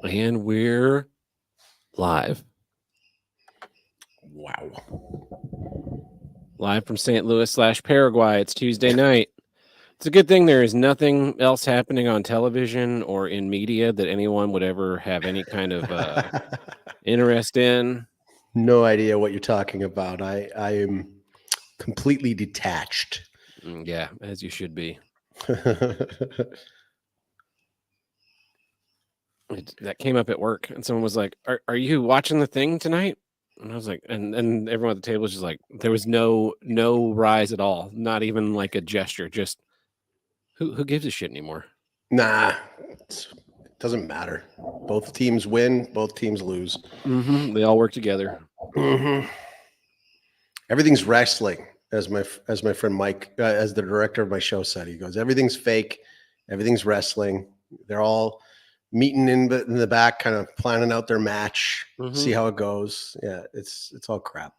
And we're live. Wow. Live from St. Louis / Paraguay. It's Tuesday night. It's a good thing there is nothing else happening on television or in media that anyone would ever have any kind of interest in. No idea what you're talking about. I am completely detached. Yeah, as you should be. That came up at work, and someone was like, "Are you watching the thing tonight?" And I was like, and everyone at the table was just like, there was no rise at all, not even like a gesture. Just who gives a shit anymore? Nah, it doesn't matter. Both teams win, both teams lose. They all work together. Everything's wrestling, as my friend Mike, as the director of my show said. He goes, everything's fake, everything's wrestling. They're all meeting in the back, kind of planning out their match, see how it goes. Yeah, it's all crap.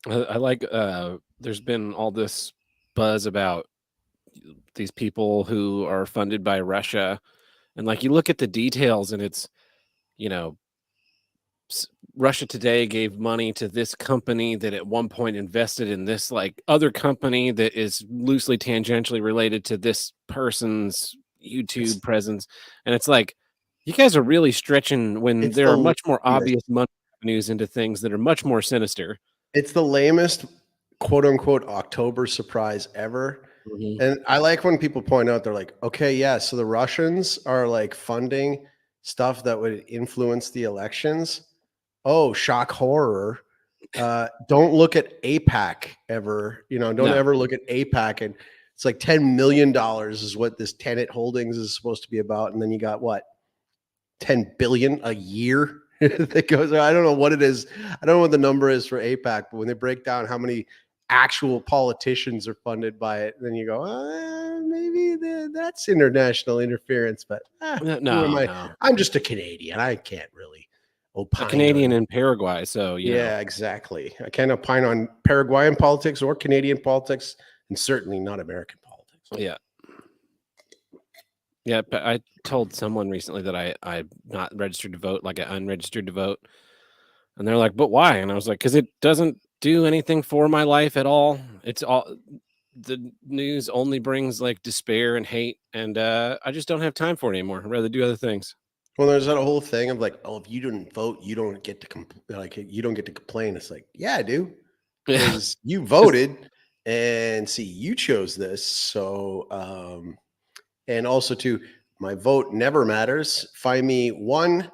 I like there's been all this buzz about these people who are funded by Russia, and like you look at the details and it's, you know, Russia Today gave money to this company that at one point invested in this like other company that is loosely tangentially related to this person's YouTube presence, and it's like you guys are really stretching when there are much more obvious money avenues into things that are much more sinister. It's the lamest quote unquote October surprise ever. And I like when people point out, they're like, okay, yeah, so the Russians are like funding stuff that would influence the elections. Oh, shock horror. Don't look at AIPAC ever. Don't ever look at AIPAC. And it's like $10 million is what this Tenet Holdings is supposed to be about. And then you got what? 10 billion a year that goes. I don't know what it is. I don't know what the number is for AIPAC, but when they break down how many actual politicians are funded by it, then you go, maybe that's international interference. But no. I'm just a Canadian. I can't really opine. A Canadian in Paraguay, so yeah, exactly. I can't opine on Paraguayan politics or Canadian politics, and certainly not American politics. Yeah, but I told someone recently that I'm not registered to vote, like I'm unregistered to vote. And they're like, but why? And I was like, because it doesn't do anything for my life at all. It's all the news only brings like despair and hate. And I just don't have time for it anymore. I'd rather do other things. Well, there's that whole thing of like, oh, if you didn't vote, you don't get to you don't get to complain. It's like, yeah, I do, because you voted, and see, you chose this. So, and also too, my vote never matters. Find me one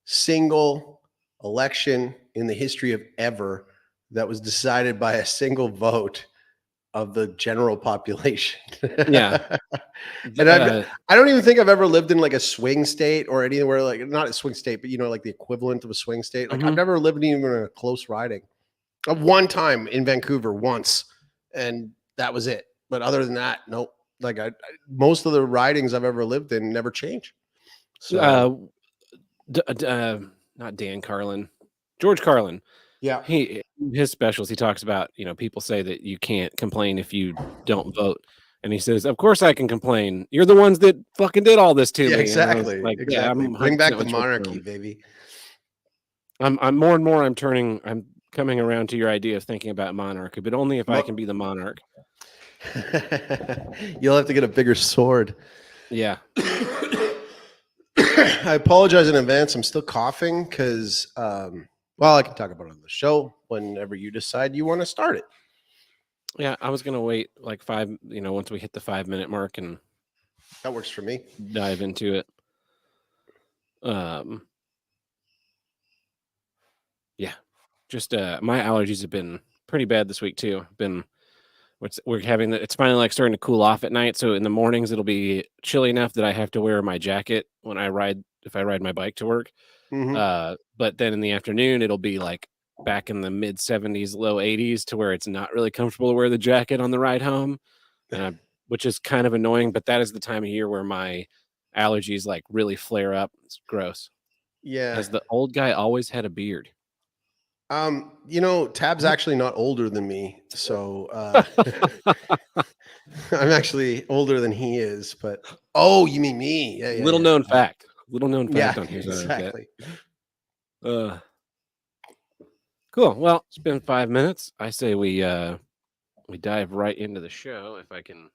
single election in the history of ever that was decided by a single vote of the general population. Yeah. And I don't even think I've ever lived in like a swing state or anywhere, like not a swing state, but like the equivalent of a swing state. Like I've never lived even in a close riding. One time in Vancouver once, and that was it. But other than that, nope. Like most of the ridings I've ever lived in never change. So not Dan Carlin, George Carlin. Yeah. His specials, he talks about, people say that you can't complain if you don't vote. And he says, of course I can complain. You're the ones that fucking did all this to me. Exactly. Like, exactly. Bring back the monarchy, baby. I'm more and more, I'm coming around to your idea of thinking about monarchy, but only if I can be the monarch. You'll have to get a bigger sword. Yeah. I apologize in advance. I'm still coughing because, I can talk about it on the show whenever you decide you want to start it. Yeah, I was going to wait like once we hit the 5-minute mark, and that works for me. Dive into it. Yeah, just my allergies have been pretty bad this week too. We're having it's finally like starting to cool off at night. So in the mornings it'll be chilly enough that I have to wear my jacket when if I ride my bike to work. But then in the afternoon it'll be like back in the mid 70s, low 80s to where it's not really comfortable to wear the jacket on the ride home, which is kind of annoying. But that is the time of year where my allergies like really flare up. It's gross. Yeah. As the old guy always had a beard. Tab's actually not older than me, so I'm actually older than he is, but oh, you mean me? Yeah, Little known fact. Little known yeah, fact on Here's What I Don't Get. exactly. Cool. Well, it's been 5 minutes. I say we dive right into the show if I can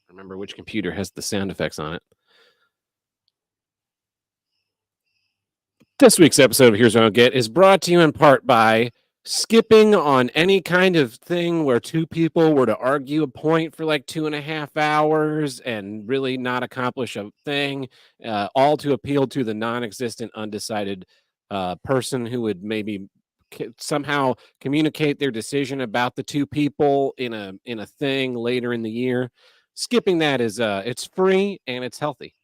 remember which computer has the sound effects on it. This week's episode of Here's What I Don't Get is brought to you in part by skipping on any kind of thing where two people were to argue a point for like 2.5 hours and really not accomplish a thing, all to appeal to the non-existent, undecided person who would maybe somehow communicate their decision about the two people in a thing later in the year. Skipping that is it's free and it's healthy.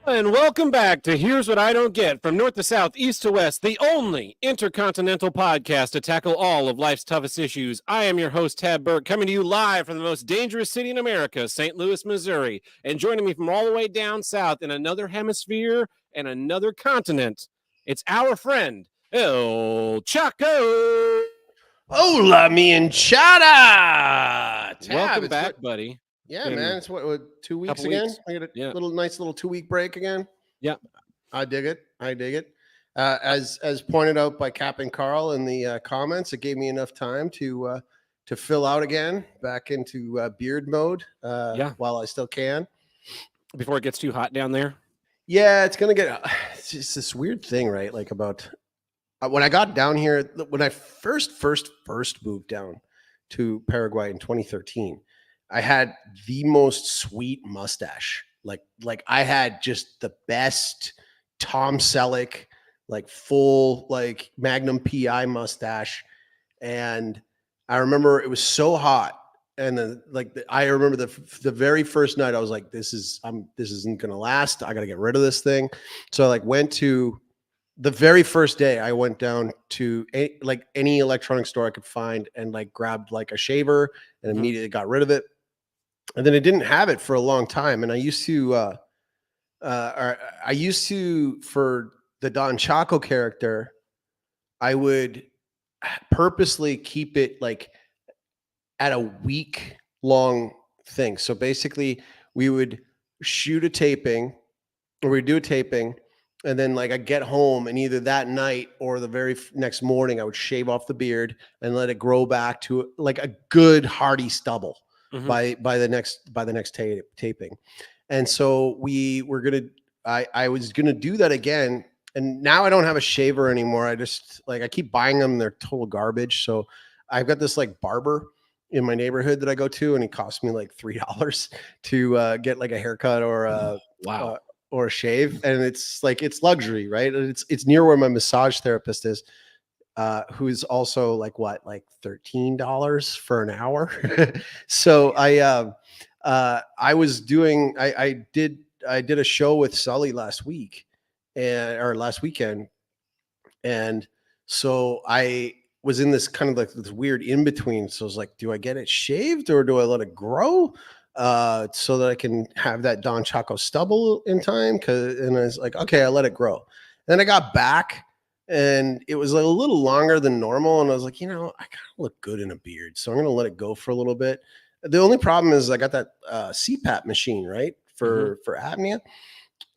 And welcome back to Here's What I Don't Get, from north to south, east to west, the only intercontinental podcast to tackle all of life's toughest issues. I am your host, Tab Burke, coming to you live from the most dangerous city in America, St. Louis, Missouri. And joining me from all the way down south in another hemisphere and another continent, it's our friend, El Chaco. Hola, mi enchada. Welcome back, buddy. Yeah, man. It's what 2 weeks again? Weeks. I get a Yeah. nice little 2-week break again. Yeah. I dig it. As pointed out by Captain Carl in the comments, it gave me enough time to fill out again, back into beard mode. While I still can. Before it gets too hot down there. Yeah, it's gonna get. It's just this weird thing, right? Like about when I got down here, when I first moved down to Paraguay in 2013. I had the most sweet mustache. Like I had just the best Tom Selleck, like full like Magnum PI mustache. And I remember it was so hot. And then I remember the very first night I was like, this isn't gonna last. I gotta get rid of this thing. So I like went to the very first day I went down to any electronic store I could find and like grabbed like a shaver and immediately got rid of it. And then I didn't have it for a long time. And I used to for the Don Chaco character, I would purposely keep it like at a week long thing. So basically we would shoot a taping or we'd do a taping. And then like I get home and either that night or the very next morning, I would shave off the beard and let it grow back to like a good hearty stubble. By the next taping. And so I was gonna do that again. And now I don't have a shaver anymore. I just I keep buying them. They're total garbage. So I've got this like barber in my neighborhood that I go to, and it costs me like $3 to get like a haircut or or a shave. And it's luxury, right? It's near where my massage therapist is. Who's also like $13 for an hour. So I did a show with Sully last weekend. And so I was in this kind of like this weird in between. So I was like, do I get it shaved or do I let it grow? So that I can have that Don Chaco stubble in time. And I was like, okay, I let it grow. Then I got back and it was a little longer than normal. And I was like, I kind of look good in a beard. So I'm going to let it go for a little bit. The only problem is I got that CPAP machine, right? For apnea.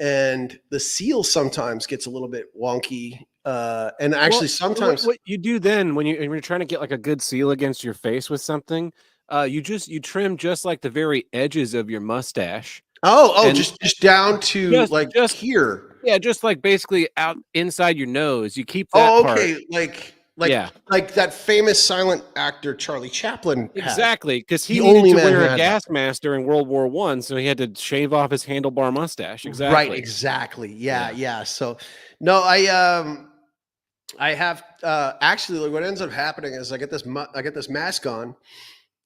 And the seal sometimes gets a little bit wonky. And actually sometimes what you do then when you're trying to get like a good seal against your face with something, you trim just like the very edges of your mustache. Just down to just here. Yeah, just like basically out inside your nose. You keep that part. Like that famous silent actor Charlie Chaplin. Exactly, because he needed to wear a gas mask during World War I, so he had to shave off his handlebar mustache. Exactly. Right, exactly. Yeah. So no, I have actually what ends up happening is I get this mask on,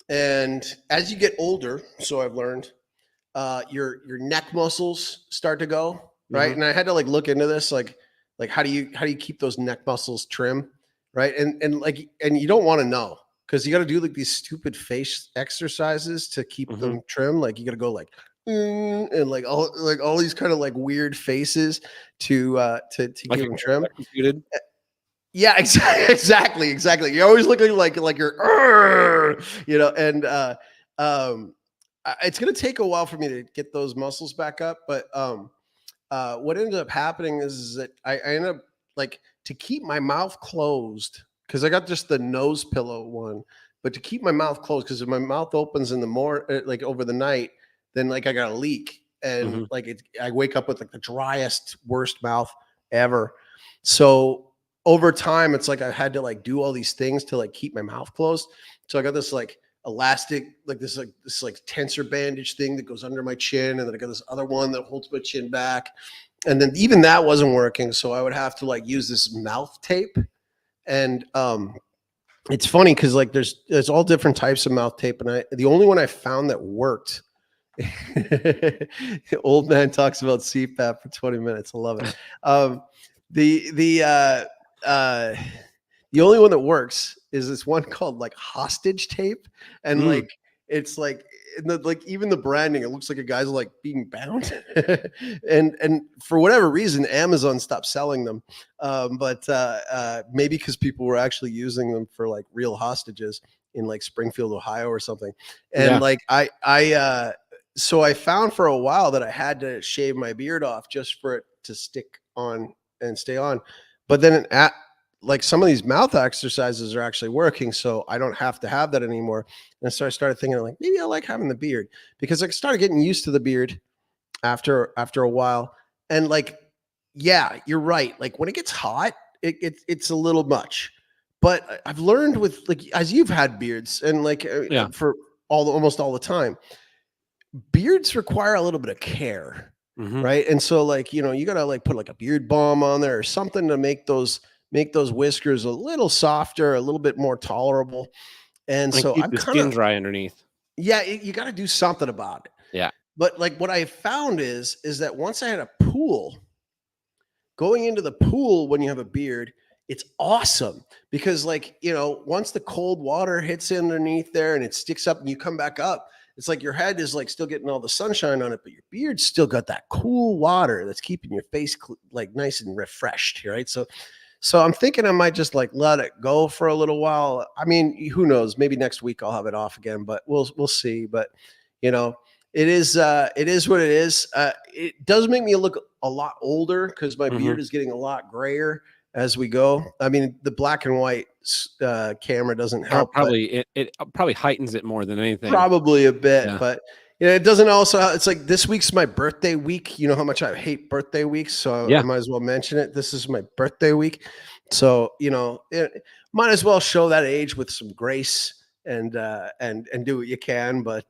and as you get older, so I've learned, your neck muscles start to go, right? And I had to like look into this, like how do you keep those neck muscles trim, right? And you don't want to know, because you got to do like these stupid face exercises to keep them trim. Like you got to go like and like all these kind of like weird faces to Like keep them trim. electrocuted. Yeah, exactly. You're always looking like you're, you know, and it's gonna take a while for me to get those muscles back up. But what ended up happening is that I ended up like to keep my mouth closed because I got just the nose pillow one, but to keep my mouth closed because if my mouth opens in the like over the night, then like I got a leak and like I wake up with like the driest, worst mouth ever. So over time, it's like I had to like do all these things to like keep my mouth closed. So I got this like elastic, like this tensor bandage thing that goes under my chin, and then I got this other one that holds my chin back. And then even that wasn't working, so I would have to like use this mouth tape. And it's funny because like there's all different types of mouth tape, and the only one I found that worked. Old man talks about CPAP for 20 minutes. I love it. The only one that works is this one called like hostage tape, and like it's like like even the branding, it looks like a guy's like being bound. and for whatever reason, Amazon stopped selling them, but maybe because people were actually using them for like real hostages in like Springfield, Ohio, or something. And like so I found for a while that I had to shave my beard off just for it to stick on and stay on. But then like some of these mouth exercises are actually working, so I don't have to have that anymore. And so I started thinking like maybe I like having the beard, because I started getting used to the beard after a while. And like, yeah, you're right. Like when it gets hot, it's a little much. But I've learned with like, as you've had beards and like for almost all the time, beards require a little bit of care. Right. And so like, you know, you gotta like put like a beard balm on there or something to make those whiskers a little softer, a little bit more tolerable. And so keep I'm the kind skin of dry underneath. Yeah, you got to do something about it. Yeah. But like what I found is that once I had a pool, going into the pool when you have a beard, it's awesome because like, you know, once the cold water hits underneath there and it sticks up and you come back up, it's like your head is like still getting all the sunshine on it, but your beard's still got that cool water that's keeping your face like nice and refreshed, right? So I'm thinking I might just like let it go for a little while. I mean, who knows? Maybe next week I'll have it off again, but we'll see. But you know, it is what it is. It does make me look a lot older because my beard is getting a lot grayer as we go. I mean, the black and white camera doesn't help. It probably heightens it more than anything. Probably a bit, but you know, it doesn't also. It's like this week's my birthday week. You know how much I hate birthday weeks, so I might as well mention it. This is my birthday week, so you know, might as well show that age with some grace and do what you can. But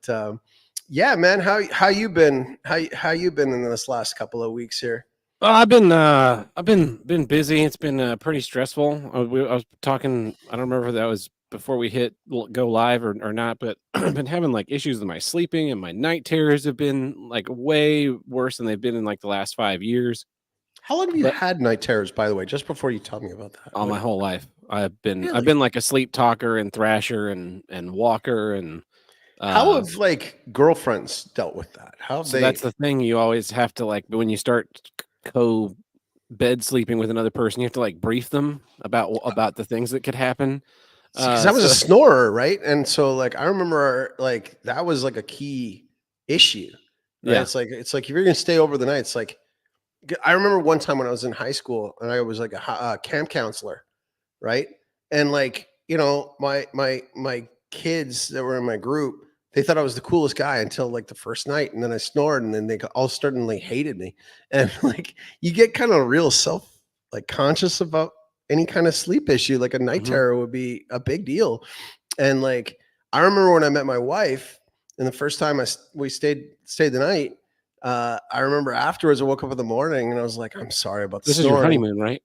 yeah, man, how you been? How you been in this last couple of weeks here? I've been busy. It's been pretty stressful. I was talking. I don't remember if that was before we hit go live or not, but I've been having like issues with my sleeping, and my night terrors have been like way worse than they've been in like the last 5 years. How long have you had night terrors, by the way? Just before you tell me about that. All my whole life, I've been like a sleep talker and thrasher and walker and. How have like girlfriends dealt with that? How have so that's the thing. You always have to like when you start bed sleeping with another person, you have to like brief them about the things that could happen. Because I was a snorer, right? And so like I remember like that was like a key issue. Right? Yeah, it's like if you're gonna stay over the night, it's like I remember one time when I was in high school and I was like a camp counselor, right? And like you know my kids that were in my group, they thought I was the coolest guy until like the first night, and then I snored, and then they all suddenly hated me. And like you get kind of real like conscious about any kind of sleep issue. Like a night terror would be a big deal. And like I remember when I met my wife, and the first time we stayed the night, I remember afterwards I woke up in the morning and I was like, I'm sorry about the This snoring. is your honeymoon, right?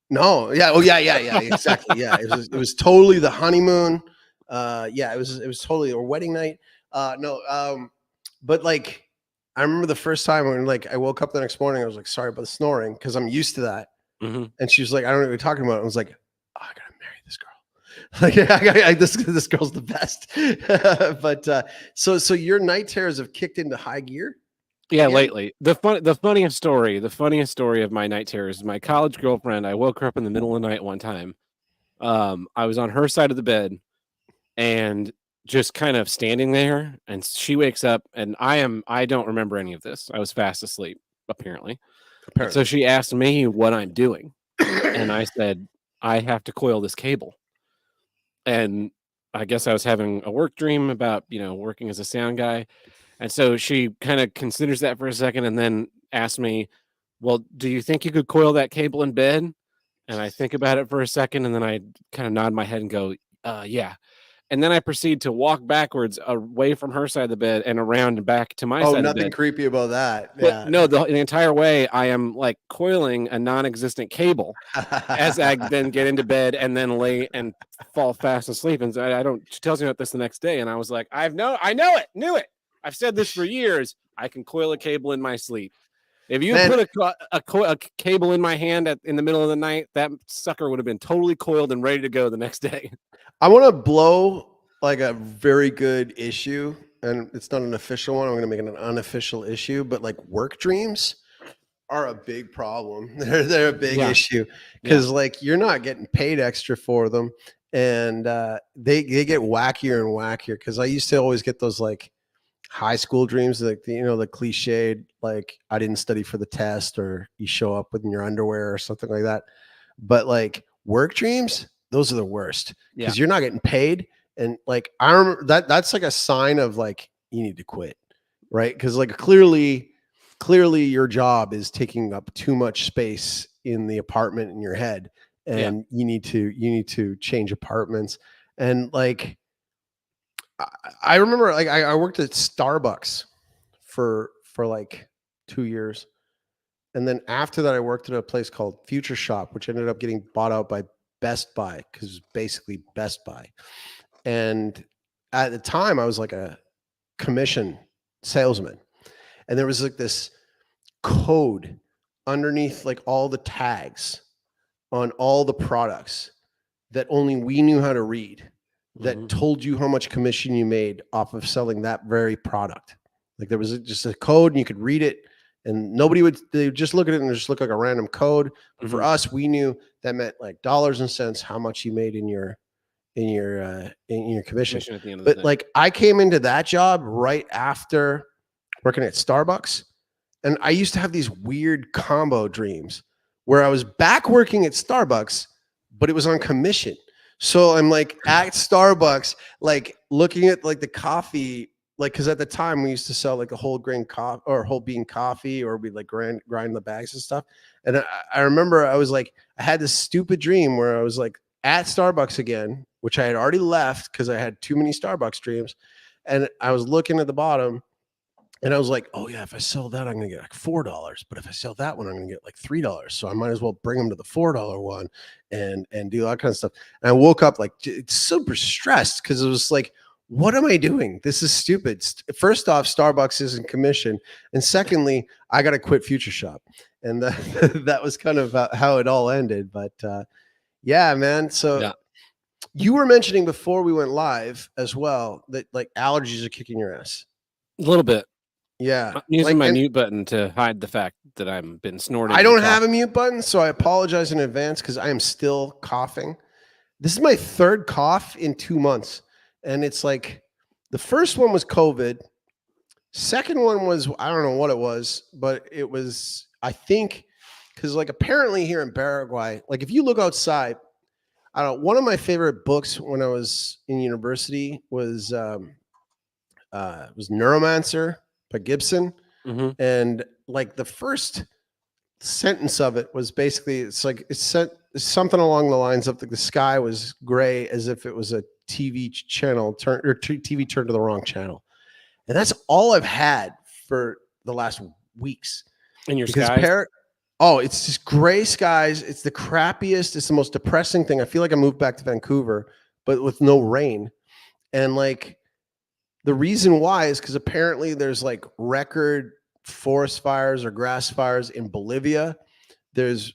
No, yeah, oh yeah, exactly. Yeah, it was totally the honeymoon. Yeah, it was totally a wedding night. But like I remember the first time when like I woke up the next morning, I was like, sorry about the snoring, because I'm used to that. And she was like, I don't know what you're talking about. I was like, oh, I gotta marry this girl. Like, this girl's the best. But so your night terrors have kicked into high gear Yeah, again? lately. The funniest story of my night terrors is my college girlfriend. I woke her up in the middle of the night one time. I was on her side of the bed and just kind of standing there, and she wakes up, and I don't remember any of this. I was fast asleep, apparently. And so Apparently. she asked me what I'm doing, and I said, I have to coil this cable. And I guess I was having a work dream about, working as a sound guy. And so she kind of considers that for a second and then asks me, well, do you think you could coil that cable in bed? And I think about it for a second and then I kind of nod my head and go, yeah. And then I proceed to walk backwards away from her side of the bed and around and back to my Oh, side of the nothing bed. creepy about that. But Yeah. no, the entire way I am like coiling a non existent cable as I then get into bed and then lay and fall fast asleep. And so I don't, she tells me about this the next day. And I was like, I know it, knew it. I've said this for years. I can coil a cable in my sleep. If you Man, put a cable in my hand in the middle of the night, that sucker would have been totally coiled and ready to go the next day. I want to blow like a very good issue, and it's not an official one. I'm going to make it an unofficial issue, but like work dreams are a big problem. They're a big Yeah. issue because like you're not getting paid extra for them, and they get wackier and wackier. Because I used to always get those like high school dreams, like the cliched like I didn't study for the test, or you show up in your underwear or something like that. But like work dreams, those are the worst Yeah. because you're not getting paid. And like I remember that's like a sign of like you need to quit, right? Because like clearly your job is taking up too much space in the apartment in your head, Yeah. and you need to change apartments. And like I remember like I worked at Starbucks for like 2 years. And then after that, I worked at a place called Future Shop, which ended up getting bought out by Best Buy because it's basically Best Buy. And at the time, I was like a commission salesman. And there was like this code underneath like all the tags on all the products that only we knew how to read, that told you how much commission you made off of selling that very product. Like there was just a code and you could read it, and they would just look at it and just look like a random code. But for us, we knew that meant like dollars and cents, how much you made in your commission. At the end of the But day. like I came into that job right after working at Starbucks, and I used to have these weird combo dreams where I was back working at Starbucks, but it was on commission. So I'm like at Starbucks, like looking at like the coffee, like because at the time we used to sell like a whole grain coffee or whole bean coffee, or we'd like grind the bags and stuff. And I remember I was like, I had this stupid dream where I was like at Starbucks again, which I had already left because I had too many Starbucks dreams. And I was looking at the bottom, and I was like, oh yeah, if I sell that, I'm gonna get like $4. But if I sell that one, I'm gonna get like $3. So I might as well bring them to the $4 one and do that kind of stuff. And I woke up like super stressed because it was like, what am I doing? This is stupid. First off, Starbucks isn't commission, and secondly, I got to quit Future Shop, and that was kind of how it all ended. But yeah, man. So Yeah. you were mentioning before we went live as well that like allergies are kicking your ass. A little bit. Yeah, I'm using like, my and mute button to hide the fact that I've been snorting. I and don't have a coughing. mute button, so I apologize in advance because I am still coughing. This is my third cough in 2 months, and it's like the first one was COVID. Second one was I don't know what it was, but it was I think because like apparently here in Paraguay, like if you look outside, I don't. One of my favorite books when I was in university was Neuromancer by Gibson. Mhm. And like the first sentence of it was basically it's said something along the lines of the sky was gray as if it was a TV channel TV turned to the wrong channel. And that's all I've had for the last weeks. In your Because skies? oh, it's just gray skies. It's the crappiest. It's the most depressing thing. I feel like I moved back to Vancouver, but with no rain. And like the reason why is because apparently there's like record forest fires or grass fires in Bolivia. There's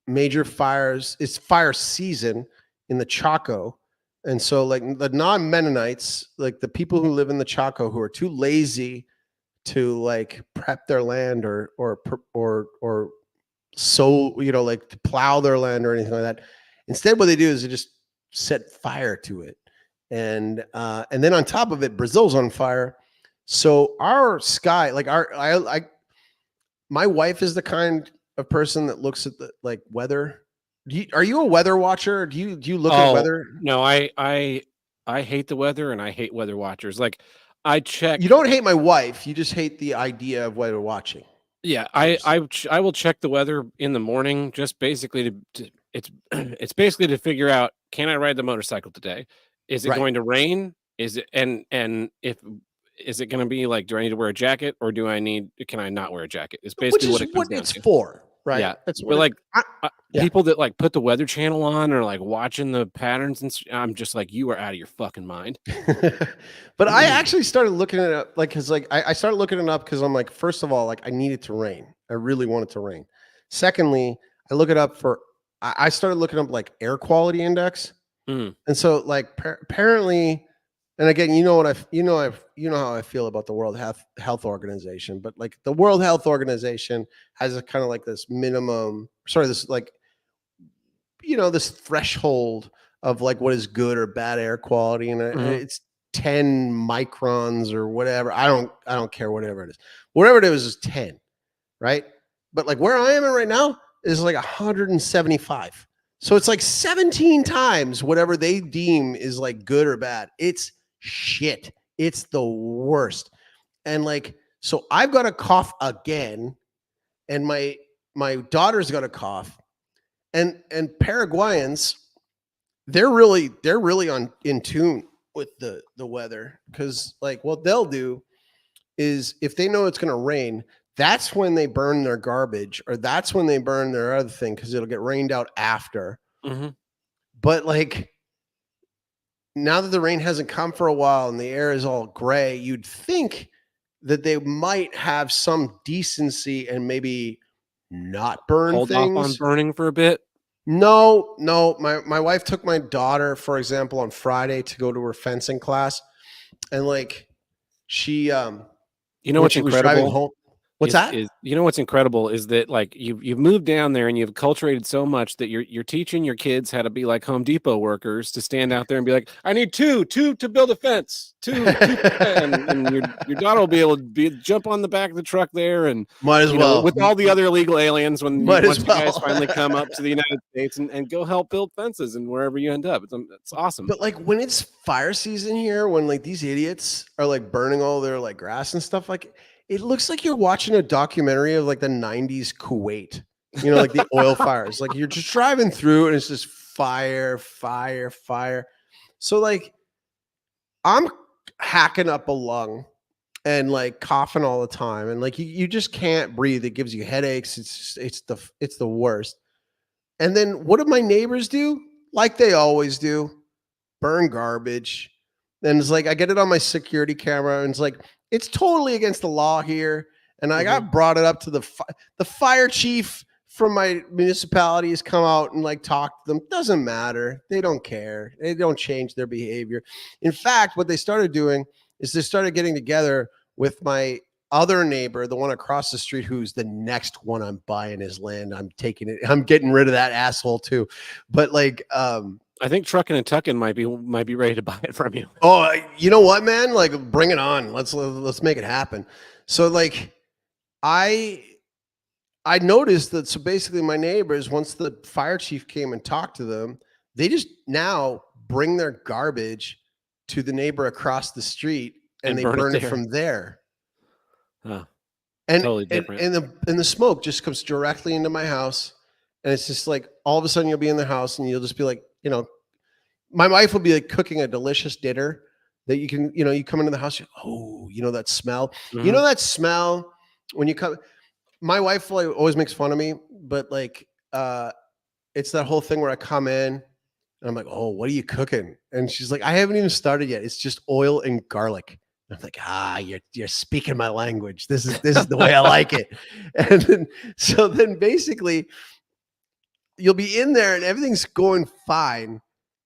major fires. It's fire season in the Chaco, And so like the non-Mennonites, like the people who live in the Chaco who are too lazy to like prep their land or sow, you know, like to plow their land or anything like that. Instead, what they do is they just set fire to it. And then on top of it, Brazil's on fire. So our sky, like my wife is the kind of person that looks at the like weather. Are you a weather watcher? Do you look at weather? No, I hate the weather and I hate weather watchers. Like I check. You don't hate my wife. You just hate the idea of weather watching. Yeah, I will check the weather in the morning just basically to it's it's basically to figure out, can I ride the motorcycle today? Is it Right. going to rain? Is it and if is it going to be like, do I need to wear a jacket or can I not wear a jacket? It's Which basically is what it comes what down it's to. for, right? Yeah. That's But what it like yeah. people that like put the Weather Channel on or like watching the patterns I'm just like, you are out of your fucking mind. But I actually started looking it up, like, cause like I started looking it up because I'm like, first of all, like I need it to rain. I really want it to rain. Secondly, I look it up for I started looking up like air quality index. Mm, And so like apparently, and again, you know what you know how I feel about the World Health Organization, but like the World Health Organization has a kind of like this minimum, sorry, this like, you know, this threshold of like what is good or bad air quality, and mhm. it's 10 microns or whatever. I don't care whatever it is. Whatever it is 10, right? But like where I am at right now is like 175. So it's like 17 times whatever they deem is like good or bad. It's shit. It's the worst. And like, so I've got to cough again, and my daughter's got to cough, and Paraguayans, they're really on in tune with the weather, because like what they'll do is if they know it's going to rain, that's when they burn their garbage, or that's when they burn their other thing, because it'll get rained out after. Mhm. But like now that the rain hasn't come for a while and the air is all gray, you'd think that they might have some decency and maybe not burn Hold off on things. burning for a bit. No, no. My wife took my daughter, for example, on Friday to go to her fencing class, and like she You know when what's she was driving incredible? home. What's that? Is you know what's incredible is that like you've moved down there and you've culturated so much that you're teaching your kids how to be like Home Depot workers, to stand out there and be like, I need two to build a fence, two and your daughter will be able to jump on the back of the truck there, and Might as you know, well. with all the other illegal aliens, Might once as you guys well. finally come up to the United States and go help build fences and wherever you end up. It's awesome. But like when it's fire season here, when like these idiots are like burning all their like grass and stuff, like it looks like you're watching a documentary of like the 90s Kuwait, you know, like the oil fires. Like you're just driving through and it's just fire, fire, fire. So like I'm hacking up a lung and like coughing all the time, and like you just can't breathe. It gives you headaches. It's the worst. And then what do my neighbors do? Like they always do, burn garbage. And it's like I get it on my security camera, and it's like it's totally against the law here. And I Mhm. got brought it up to the fire chief from my municipality has come out and like talked to them. Doesn't matter. They don't care. They don't change their behavior. In fact, what they started doing is they started getting together with my other neighbor, the one across the street, who's the next one I'm buying his land. I'm taking it. I'm getting rid of that asshole too. But like, I think Truckin' and Tuckin' might be ready to buy it from you. oh, you know what, man? Like, bring it on. Let's make it happen. So like, I I noticed that. So basically, my neighbors, once the fire chief came and talked to them, they just now bring their garbage to the neighbor across the street, and And they burn it burn it there. from there. Huh, And totally and different. and the smoke just comes directly into my house, and it's just like all of a sudden you'll be in the house and you'll just be like, you know, my wife will be like cooking a delicious dinner that you can, you know, you come into the house, oh, you know that smell, you Mhm. know that smell when you come. My wife like, always makes fun of me, but like, it's that whole thing where I come in and I'm like, oh, what are you cooking? And she's like, I haven't even started yet. It's just oil and garlic. I'm like, you're speaking my language. This is the way I like it. And then, so then basically you'll be in there and everything's going fine.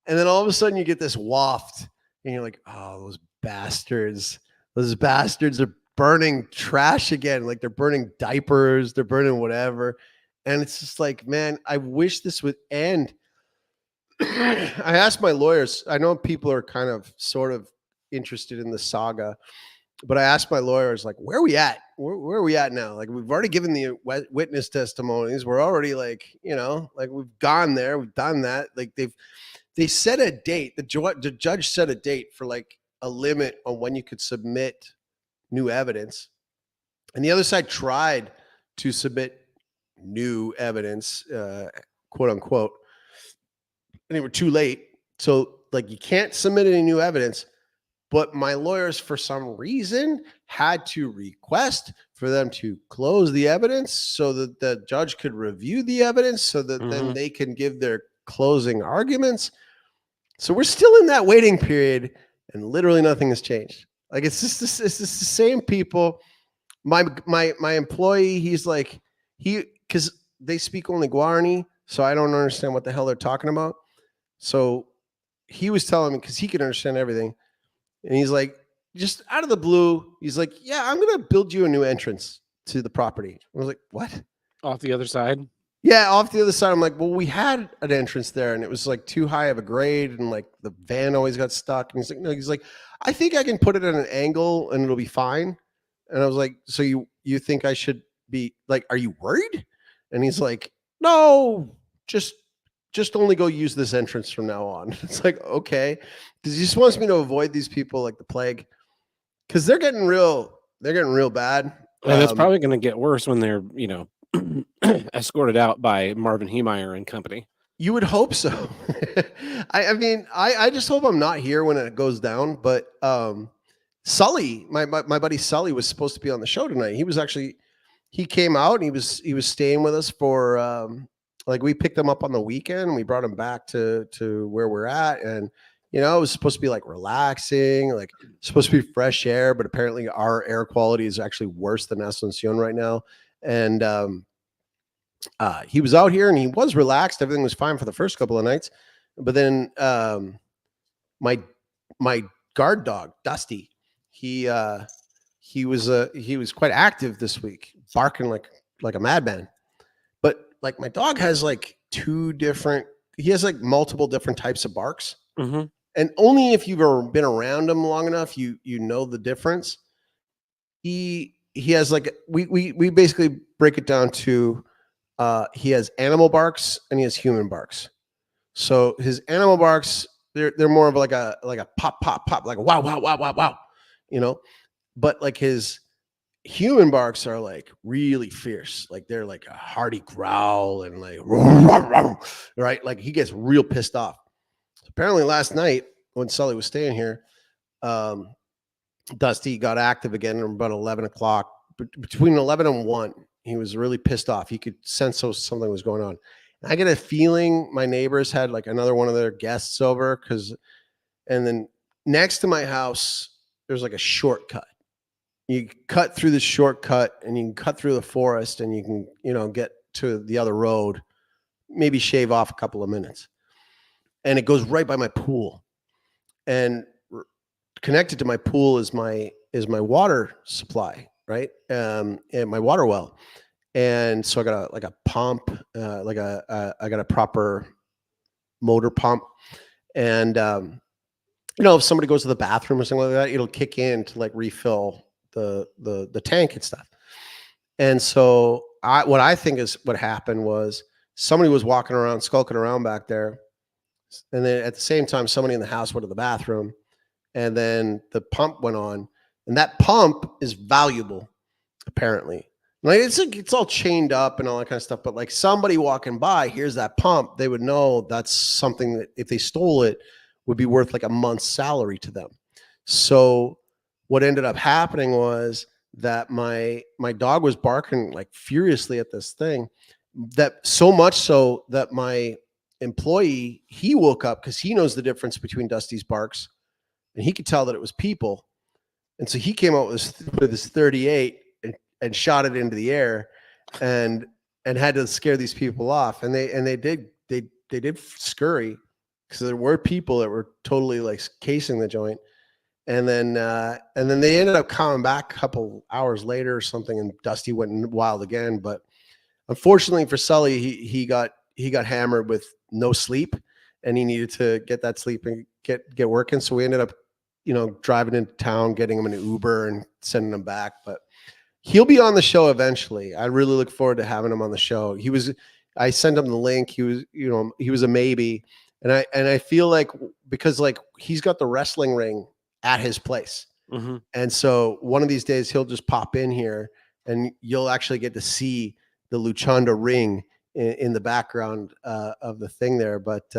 And then all of a sudden you get this waft and you're like, oh, those bastards are burning trash again. Like they're burning diapers, they're burning whatever. And it's just like, man, I wish this would end. I asked my lawyers, I know people are kind of sort of interested in the saga, but I asked my lawyers, like, where are we at? Where are we at now? Like, we've already given the witness testimonies. We're already like, like we've gone there, we've done that. Like they set a date. The judge set a date for like a limit on when you could submit new evidence. And the other side tried to submit new evidence, quote unquote, and they were too late. So like you can't submit any new evidence, but my lawyers for some reason had to request for them to close the evidence so that the judge could review the evidence so that then they can give their closing arguments. So we're still in that waiting period and literally nothing has changed. Like it's just the same people. My employee, he's like, because they speak only Guarani, so I don't understand what the hell they're talking about. So he was telling me, because he can understand everything, and he's like, just out of the blue, he's like, yeah, I'm gonna build you a new entrance to the property. I was like, what? Off the other side? Yeah, off the other side. I'm like, well, we had an entrance there and it was like too high of a grade and like the van always got stuck. And he's like, no, he's like, I think I can put it at an angle and it'll be fine. And I was like, so you think I should be like, are you worried? And he's like, no, just only go use this entrance from now on. It's like, okay. Because he just wants me to avoid these people like the plague. Because they're getting real bad. And it's probably going to get worse when they're, escorted out by Marvin Heemeyer and company. You would hope so. I mean, I just hope I'm not here when it goes down. But Sully, my buddy Sully, was supposed to be on the show tonight. He came out and he was staying with us for like we picked him up on the weekend and we brought him back to where we're at. And it was supposed to be like relaxing, like supposed to be fresh air, but apparently our air quality is actually worse than Asuncion right now. And he was out here and he was relaxed. Everything was fine for the first couple of nights. But then my guard dog, Dusty, he was quite active this week, barking like a madman. But like my dog has like he has like multiple different types of barks. Mm-hmm. And only if you've ever been around him long enough, you know the difference. He has like, we basically break it down to, he has animal barks and he has human barks. So his animal barks, they're more of like a pop, pop, pop, like a wow, wow, wow, wow, wow, but like his human barks are like really fierce. Like they're like a hearty growl and like, right? Like he gets real pissed off. Apparently last night when Sully was staying here, Dusty got active again about 11 o'clock. Between 11 and 1, he was really pissed off. He could sense something was going on. And I get a feeling my neighbors had like another one of their guests over and then next to my house, there's like a shortcut. You cut through the shortcut and you can cut through the forest and you can, get to the other road, maybe shave off a couple of minutes. And it goes right by my pool. And connected to my pool is my water supply, right? And my water well. And so I got a pump, I got a proper motor pump. And if somebody goes to the bathroom or something like that, it'll kick in to like refill the tank and stuff. And so what I think is what happened was somebody was walking around, skulking around back there. And then at the same time, somebody in the house went to the bathroom and then the pump went on, and that pump is valuable, apparently. Like it's all chained up and all that kind of stuff. But like somebody walking by, here's that pump, they would know that's something that if they stole it would be worth like a month's salary to them. So what ended up happening was that my dog was barking like furiously at this thing, that so much so that my employee, he woke up because he knows the difference between Dusty's barks and he could tell that it was people. And so he came out with his 38 and shot it into the air and had to scare these people off. And they did scurry. because there were people that were totally like casing the joint. And then they ended up coming back a couple hours later or something, and Dusty went wild again. But unfortunately for Sully, he got hammered with no sleep, and he needed to get that sleep and get working. So we ended up, driving into town, getting him an Uber and sending him back. But he'll be on the show eventually. I really look forward to having him on the show. I sent him the link. He was a maybe. And I feel like, because like he's got the wrestling ring at his place. Mm-hmm. And so one of these days he'll just pop in here and you'll actually get to see the Luchanda ring in the background of the thing there. But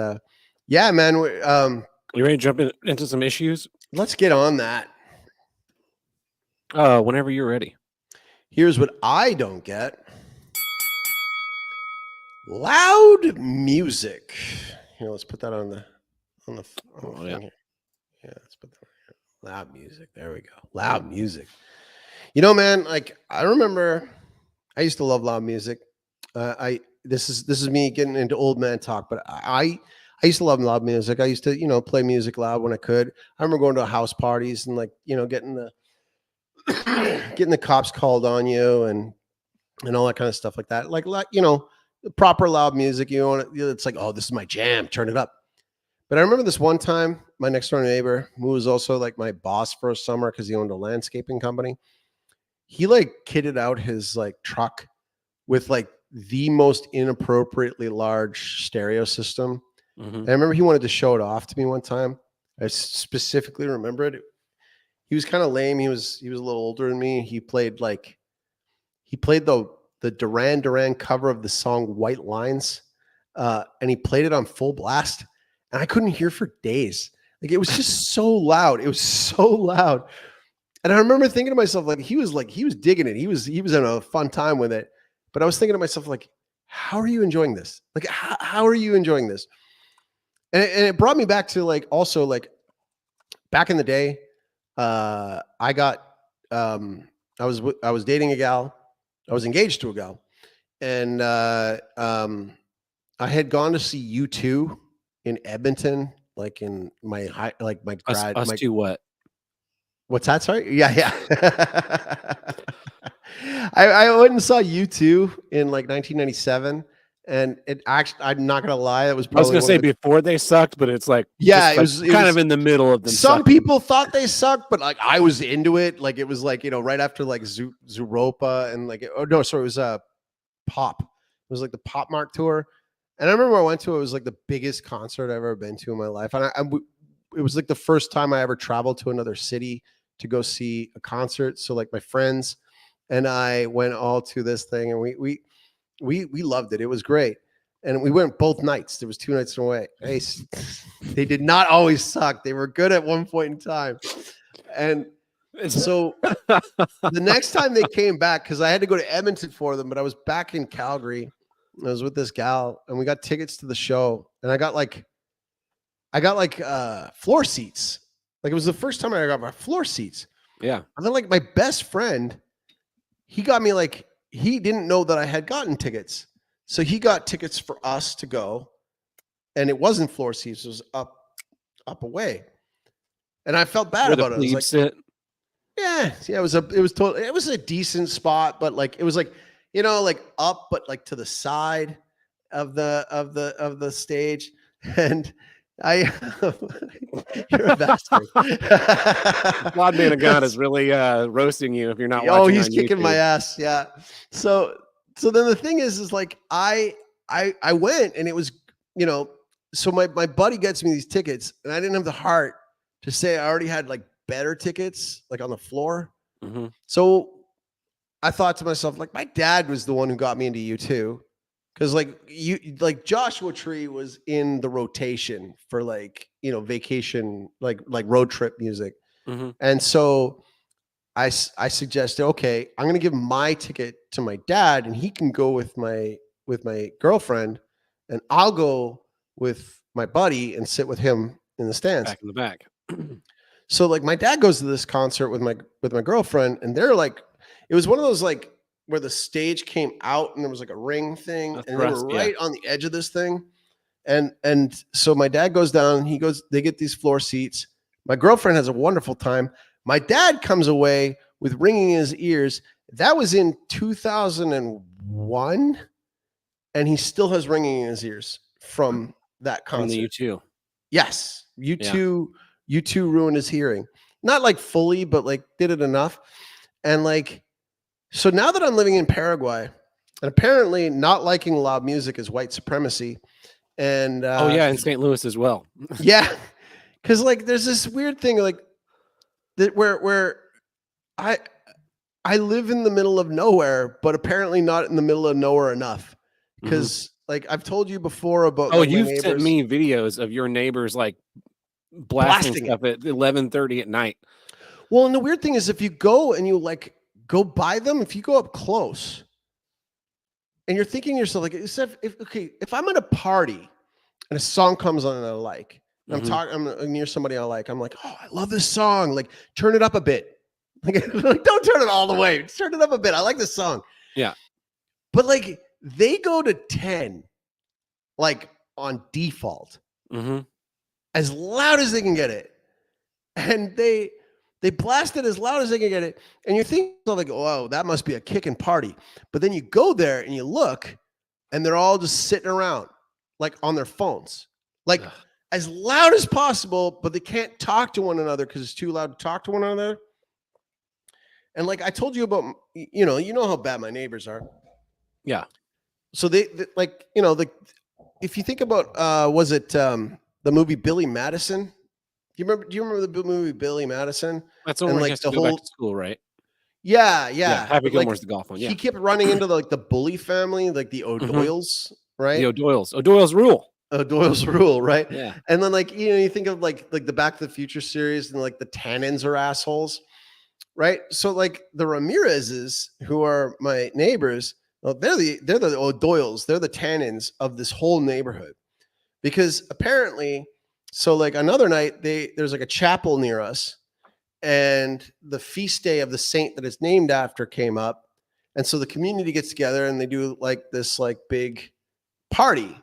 yeah, man, you ready to jump into some issues? Let's get on that. Whenever you're ready. Here's what I don't get. Loud music. Here, let's put that on the thing here. Yeah, let's put that on here. Loud music. There we go. Loud music. Man, like I remember I used to love loud music. This is me getting into old man talk, but I used to love loud music. I used to, play music loud when I could. I remember going to house parties and like, getting the getting the cops called on you and all that kind of stuff like that. Like proper loud music. It's like, oh, this is my jam. Turn it up. But I remember this one time, my next door neighbor, who was also like my boss for a summer because he owned a landscaping company, he like kitted out his like truck with like the most inappropriately large stereo system. Mm-hmm. And I remember he wanted to show it off to me one time. I specifically remember it. He was kind of lame. He was a little older than me. He played the Duran Duran cover of the song White Lines. And he played it on full blast. And I couldn't hear for days. Like it was just so loud. It was so loud. And I remember thinking to myself, like he was digging it. He was in a fun time with it. But I was thinking to myself, like, how are you enjoying this? Like, how are you enjoying this? And it brought me back to like, also like back in the day, I was dating a gal. I was engaged to a gal. And I had gone to see U2 in Edmonton, like in my high, like my grad. Us two what? What's that? Sorry. Yeah. I went and saw U2 in like 1997, and it actually, I'm not gonna lie, it was probably. I was gonna say before they sucked, but it's like it was kind of in the middle of them. Some people thought they sucked, but like I was into it. Like it was like right after like Zooropa and like it was Pop. It was like the Pop Mart tour. And I remember I went to it. It was like the biggest concert I've ever been to in my life. And it was like the first time I ever traveled to another city to go see a concert. So like my friends and I went all to this thing, and we loved it. It was great. And we went both nights. There was 2 nights away. They did not always suck. They were good at one point in time. And so the next time they came back, because I had to go to Edmonton for them, but I was back in Calgary. I was with this gal, and we got tickets to the show, and I got like floor seats. Like it was the first time I got my floor seats. Yeah. And then like my best friend, he got me like, he didn't know that I had gotten tickets. So he got tickets for us to go, and it wasn't floor seats. It was up away. And I felt bad about it. I was like, sit. Yeah, it was a decent spot, but like, it was like, like up, but like to the side of the stage. And you're a bastard. Claude Man of God is really roasting you if you're not watching. Oh, he's kicking my ass. Yeah. So then the thing is like I went, and it was, so my buddy gets me these tickets, and I didn't have the heart to say I already had like better tickets, like on the floor. Mm-hmm. So I thought to myself, like, my dad was the one who got me into U2, because like Joshua Tree was in the rotation for like, vacation, like road trip music. Mm-hmm. And so I suggested, okay, I'm going to give my ticket to my dad, and he can go with my girlfriend, and I'll go with my buddy and sit with him in the stands. Back in the back. So like my dad goes to this concert with my girlfriend, and they're like, it was one of those like where the stage came out and there was like a ring thing, and they were right on the edge of this thing. And so my dad goes down. They get these floor seats. My girlfriend has a wonderful time. My dad comes away with ringing in his ears. That was in 2001, and he still has ringing in his ears from that From the concert. U2. Yes, U2 ruined his hearing. Not like fully, but like did it enough. And like, so now that I'm living in Paraguay, and apparently not liking loud music is white supremacy. And Oh yeah, in St. Louis as well. yeah, because like there's this weird thing like that where I I live in the middle of nowhere, but apparently not in the middle of nowhere enough. Because like I've told you before about Oh, like, my you've sent neighbors me videos of your neighbors like blasting blasting it. stuff at 11:30 at night. Well, and the weird thing is if you go and you like go by them, if you go up close and you're thinking to yourself, like, if I'm at a party and a song comes on and I like, and I'm near somebody I like, I'm like, oh, I love this song. Like, turn it up a bit. Like, don't turn it all the way. Just turn it up a bit. I like this song. Yeah. But like they go to 10, like on default, as loud as they can get it. And they blast it as loud as they can get it. And you're thinking like, oh, that must be a kicking party. But then you go there and you look, and they're all just sitting around, like on their phones, like as loud as possible, but they can't talk to one another because it's too loud to talk to one another. And like I told you about, you know how bad my neighbors are. Yeah. So they like, if you think about, was it the movie Billy Madison? Do you remember the movie Billy Madison? That's when and he like has the to go whole back to school, right? Yeah. Happy But, like, Gilmore's the golf one. Yeah. he kept running into like the Bully family, like the O'Doyles, right? The O'Doyle's rule. O'Doyle's rule, right? Yeah. And then like, you think of like the Back to the Future series, and like the Tannins are assholes, right? So like the Ramirezes, who are my neighbors, well, they're the O'Doyles, they're the Tannins of this whole neighborhood. Because apparently, so like another night, there's like a chapel near us, and the feast day of the saint that it's named after came up. And so the community gets together and they do like this like big party.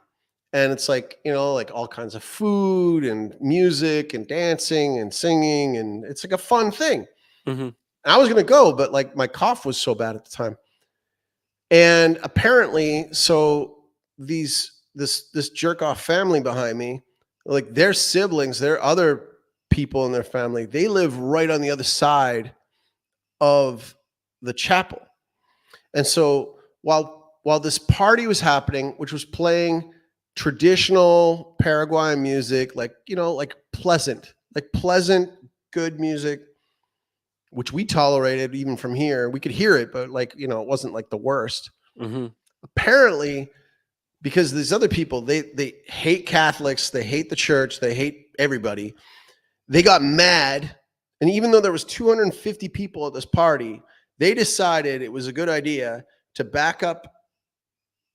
And it's like, like all kinds of food and music and dancing and singing. And it's like a fun thing. And I was going to go, but like my cough was so bad at the time. And apparently, so this jerk off family behind me, like their siblings, their other people in their family, they live right on the other side of the chapel. And so while this party was happening, which was playing traditional Paraguayan music, like pleasant, good music, which we tolerated even from here. We could hear it, but like, it wasn't like the worst. Apparently, because these other people, they hate Catholics, they hate the church, they hate everybody. They got mad, and even though there was 250 people at this party, they decided it was a good idea to back up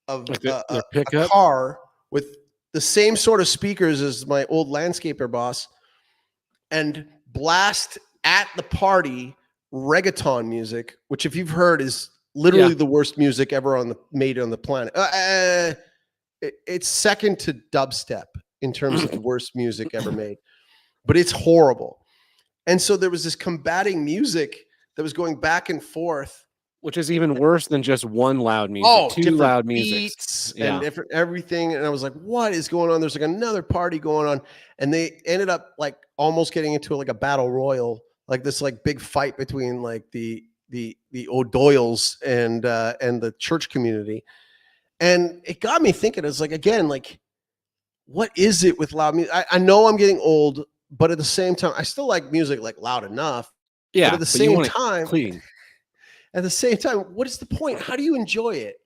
of a car with the same sort of speakers as my old landscaper boss, and blast at the party reggaeton music, which if you've heard is literally the worst music ever made on the planet. It's second to dubstep in terms of the worst music ever made, but it's horrible. And so there was this combating music that was going back and forth, which is even worse than just one loud music. Two loud music and different everything. And I was like, what is going on? There's like another party going on. And they ended up like almost getting into like a battle royal, like this like big fight between like the O'Doyles and the church community. And it got me thinking, it's like, again, like, what is it with loud music? I know I'm getting old, but at the same time, I still like music like loud enough. Yeah. But at the same time, clean. At the same time, what is the point? How do you enjoy it?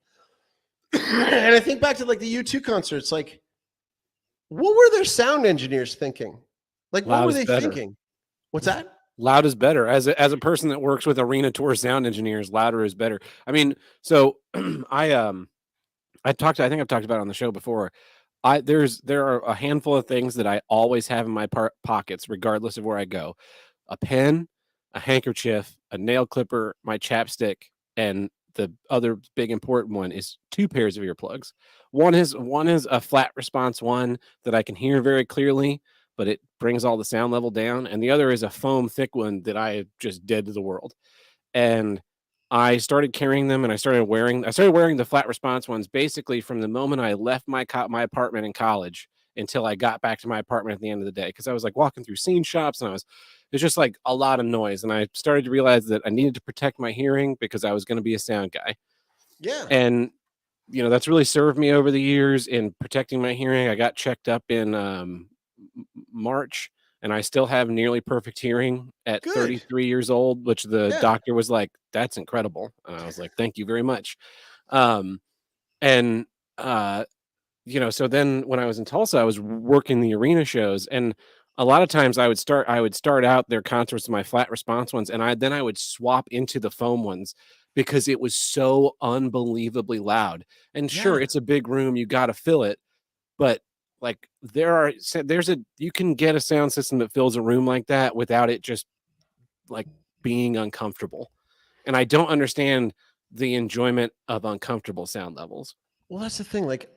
And I think back to like the U2 concerts, like, what were their sound engineers thinking? Like, what were they thinking? What's that? Loud is better. As a person that works with Arena Tour sound engineers, louder is better. I mean, so I think I've talked about it on the show before. There are a handful of things that I always have in my pockets, regardless of where I go: a pen, a handkerchief, a nail clipper, my chapstick, and the other big important one is 2 pairs of earplugs. One is a flat response one that I can hear very clearly, but it brings all the sound level down, and the other is a foam thick one that I just dead to the world. And I started carrying them, and I started wearing the flat response ones basically from the moment I left my apartment in college until I got back to my apartment at the end of the day, because I was like walking through scene shops, and it's just like a lot of noise, and I started to realize that I needed to protect my hearing because I was going to be a sound guy. Yeah. And that's really served me over the years in protecting my hearing. I got checked up in March, and I still have nearly perfect hearing at Good. 33 years old, which the Yeah. doctor was like, "That's incredible." And I was like, "Thank you very much." Um, and so then when I was in Tulsa, I was working the arena shows, and a lot of times I would start out their concerts with my flat response ones, and I would swap into the foam ones because it was so unbelievably loud. And sure, Yeah. it's a big room, you got to fill it, but like you can get a sound system that fills a room like that without it just like being uncomfortable. And I don't understand the enjoyment of uncomfortable sound levels. Well, that's the thing. Like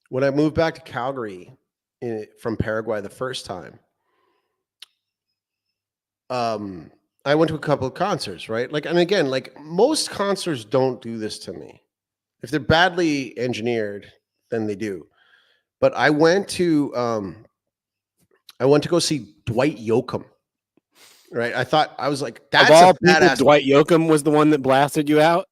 when I moved back to Calgary from Paraguay the first time, I went to a couple of concerts, right? Like, and again, like most concerts don't do this to me. If they're badly engineered, then they do. But I went to go see Dwight Yoakam. Right? I was like, Of that's all a people, badass. Dwight Yoakam was the one that blasted you out.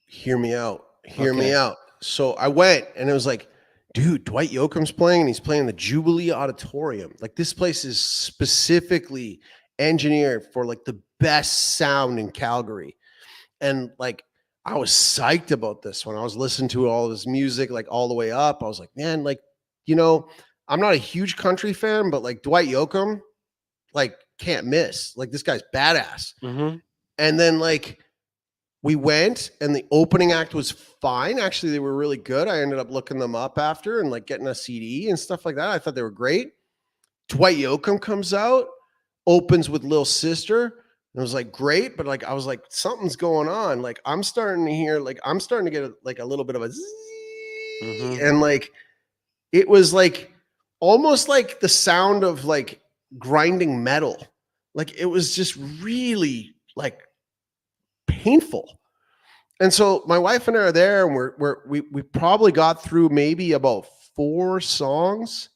Hear me out. Hear me Okay. out. So I went, and it was like, dude, Dwight Yoakam's playing, and he's playing the Jubilee Auditorium. Like, this place is specifically engineered for like the best sound in Calgary. And like, I was psyched about this when I was listening to all this music, like all the way up. I was like, man, like, I'm not a huge country fan, but like Dwight Yoakam, like, can't miss. Like, this guy's badass. Mm-hmm. And then like we went, and the opening act was fine. Actually, they were really good. I ended up looking them up after and like getting a CD and stuff like that. I thought they were great. Dwight Yoakam comes out, opens with Lil Sister. And it was like great, but like I was like, something's going on. Like I'm starting to get like a little bit of a zzz, Mm-hmm. and like it was like almost like the sound of like grinding metal. Like it was just really like painful. And so my wife and I are there, and we probably got through maybe about 4 songs.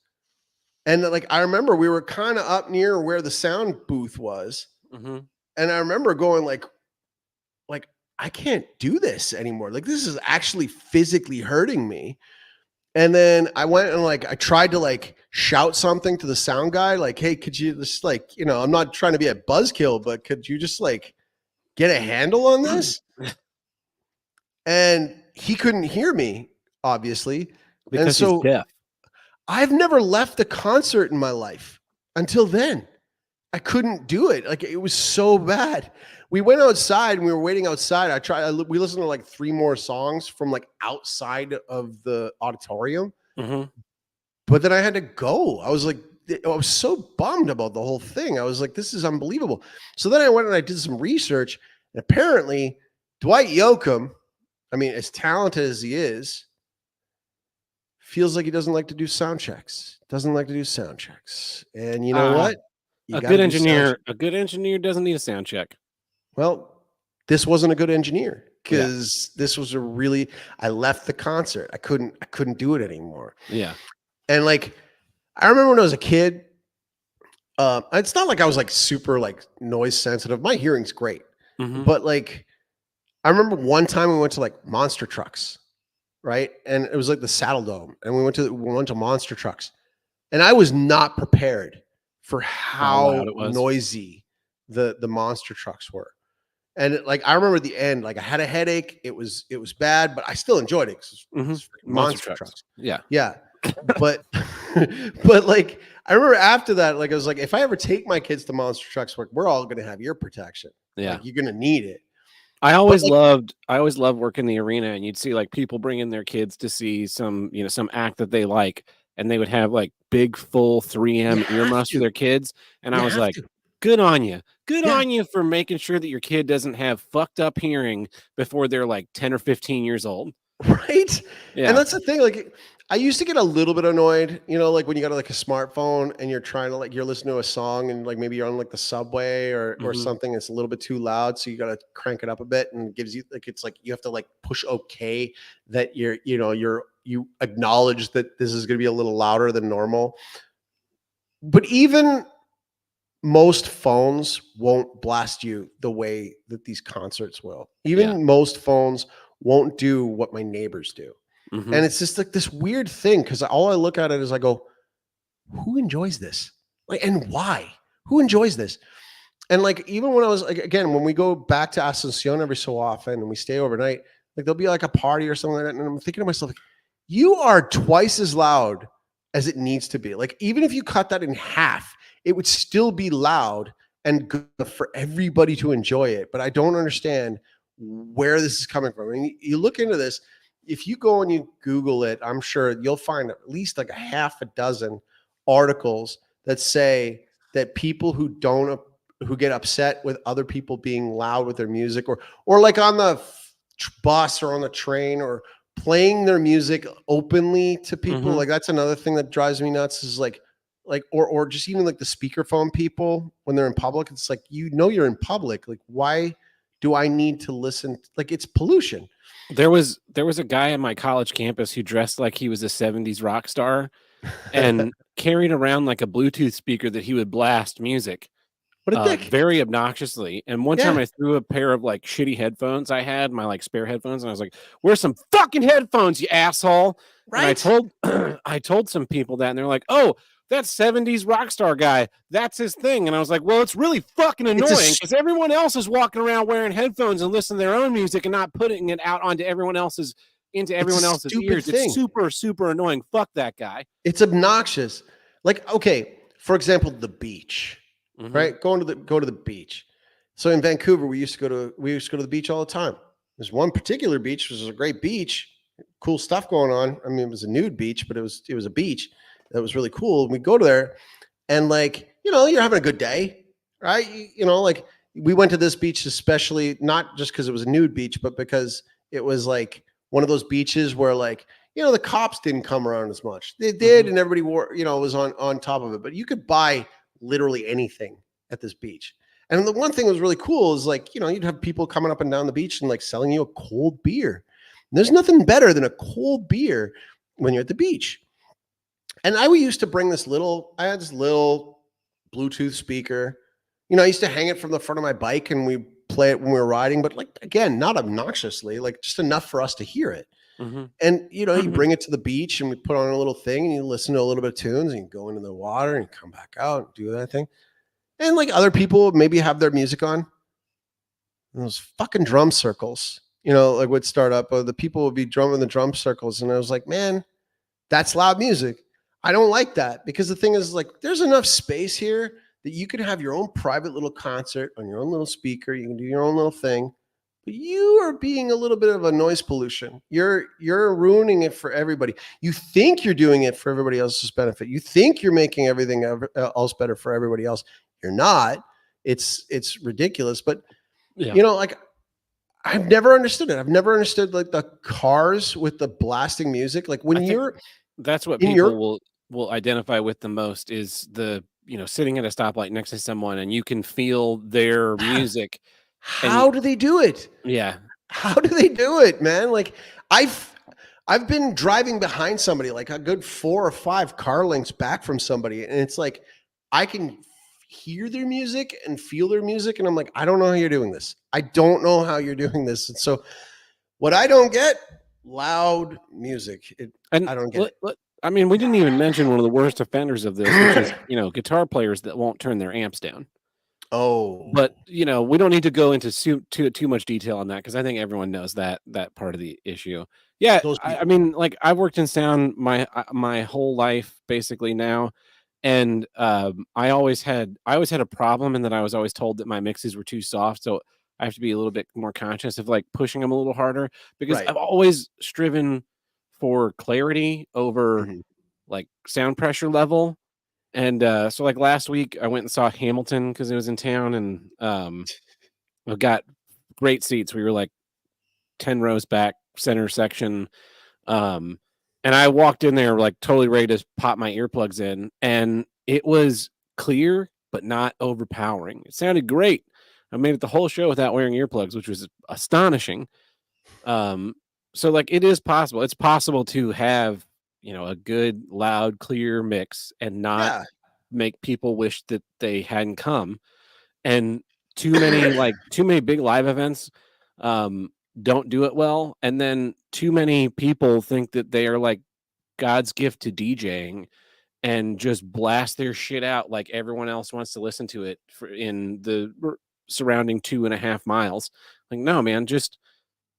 And like I remember we were kind of up near where the sound booth was. Mm-hmm. And I remember going like I can't do this anymore. Like this is actually physically hurting me. And then I went and like I tried to like shout something to the sound guy, like, hey, could you just like, I'm not trying to be a buzzkill, but could you just like get a handle on this? And he couldn't hear me, obviously. Because and so he's deaf. I've never left a concert in my life until then. I couldn't do it. Like it was so bad. We went outside, and we were waiting outside. We listened to like 3 more songs from like outside of the auditorium. Mm-hmm. But then I had to go. I was so bummed about the whole thing. I was like, this is unbelievable. So then I went and I did some research, and apparently Dwight Yoakam, I mean, as talented as he is, feels like he doesn't like to do sound checks. And you know what? A good engineer doesn't need a sound check. Well, this wasn't a good engineer, because this was I left the concert. I couldn't do it anymore. Yeah. And like, I remember when I was a kid, it's not like I was like super like noise sensitive. My hearing's great. Mm-hmm. But like, I remember one time we went to like Monster Trucks, right? And it was like the Saddle Dome, and we went to Monster Trucks, and I was not prepared for how noisy the Monster Trucks were. And like I remember at the end, like I had a headache. It was bad, but I still enjoyed it. It's Monster Trucks. Yeah. But but like I remember after that, like I was like, if I ever take my kids to Monster Trucks, we're all gonna have ear protection. Yeah. Like, you're gonna need it. I always loved working the arena, and you'd see like people bringing their kids to see some act that they like, and they would have like big full 3M earmuffs for their kids. And I was like, good on you. good Yeah. on you for making sure that your kid doesn't have fucked up hearing before they're like 10 or 15 years old. Right? And Yeah. that's the thing, like, I used to get a little bit annoyed, like, when you got, like, a smartphone and you're trying to, like you're listening to a song and, like, maybe you're on, like, the subway or Mhm. something, it's a little bit too loud, so you gotta crank it up a bit, and it gives you like, it's like you have to, like, push okay that you acknowledge that this is gonna be a little louder than normal. But even most phones won't blast you the way that these concerts will. Yeah. Even most phones won't do what my neighbors do. Mhm. And it's just like this weird thing because all I look at it is I go, who enjoys this? Like, and why? Who enjoys this? And like, even when I was like, again, when we go back to Asuncion every so often and we stay overnight, like there'll be like a party or something like that. And I'm thinking to myself, like, you are twice as loud as it needs to be. Like, even if you cut that in half, it would still be loud and good for everybody to enjoy it. But I don't understand where this is coming from. I mean, you look into this, if you go and you Google it, I'm sure you'll find at least like a half a dozen articles that say that people who get upset with other people being loud with their music or like on the bus or on the train or playing their music openly to people, Mhm. like that's another thing that drives me nuts is like or just even like the speakerphone people when they're in public, it's like you're in public, like why do I need to listen? Like it's pollution. There was a guy on my college campus who dressed like he was a 70s rock star and carried around like a Bluetooth speaker that he would blast music What a dick. very obnoxiously. And one time Yeah, I threw a pair of like shitty headphones I had, my like spare headphones, and I was like, "Where's some fucking headphones, you asshole?" And I right. told I told some people that, and they're like, "Oh, that 70s rock star guy, that's his thing." And I was like, "Well, it's really fucking It's a annoying because everyone else is walking around wearing headphones and listening to their own music and not putting it out onto it's a everyone else's stupid ears. It's thing. super, super annoying. Fuck that guy." It's obnoxious. Like, okay, for example, the beach, Mhm. right? Go to the beach. So in Vancouver, we used to go to the beach all the time. There's one particular beach, which is a great beach, cool stuff going on. I mean, it was a nude beach, but it was a beach that was really cool. And we go to there, and like, you're having a good day, right? Like we went to this beach especially not just because it was a nude beach, but because it was like one of those beaches where like the cops didn't come around as much. They did, Mhm. and everybody was on top of it. But you could buy literally anything at this beach. And the one thing that was really cool is like, you'd have people coming up and down the beach and like selling you a cold beer. And there's nothing better than a cold beer when you're at the beach. And I used to bring I had this little Bluetooth speaker. I used to hang it from the front of my bike and we play it when we were riding, but like, again, not obnoxiously, like just enough for us to hear it. Mhm. And you bring it to the beach and we put on a little thing and you listen to a little bit of tunes and you go into the water and come back out and do that thing. And like other people maybe have their music on. And those fucking drum circles, like would start up, or the people would be drumming the drum circles. And I was like, man, that's loud music. I don't like that because the thing is like there's enough space here that you can have your own private little concert on your own little speaker. You can do your own little thing. But you are being a little bit of a noise pollution. You're ruining it for everybody. You think you're doing it for everybody else's benefit. You think you're making everything else better for everybody else. You're not. It's ridiculous. But Yeah. like I've never understood it. I've never understood like the cars with the blasting music. Like I when think you're that's what in people your will identify with the most is sitting at a stoplight next to someone and you can feel their music and how do they do it? yeah. How do they do it, man? Like I've I've been driving behind somebody like a good 4 or 5 car lengths back from somebody, and it's like I can hear their music and feel their music, and I'm like, I don't know how you're doing this. I don't know how you're doing this. And so what I don't get, loud music. And I don't get it. I mean, we didn't even mention one of the worst offenders of this, which is, guitar players that won't turn their amps down. But, Oh, we don't need to go into too much detail on that because I think everyone knows that part of the issue. Yeah, those I people. mean, like, I've worked in sound my whole life basically now, and, I always had a problem in that I was always told that my mixes were too soft, so I have to be a little bit more conscious of, like, pushing them a little harder because Right. I've always striven for clarity over, Mhm. like, sound pressure level. And so like last week I went and saw Hamilton because it was in town, and we got great seats. We were like 10 rows back, center section. And I walked in there like totally ready to pop my earplugs in, and it was clear but not overpowering. It sounded great. I made it the whole show without wearing earplugs, which was astonishing. So like it is possible. It's possible to have, a good, loud, clear mix and not Yeah. make people wish that they hadn't come. And too many big live events don't do it well. And then too many people think that they are like God's gift to DJing and just blast their shit out like everyone else wants to listen to it in the surrounding 2.5 miles. Like, no, man, just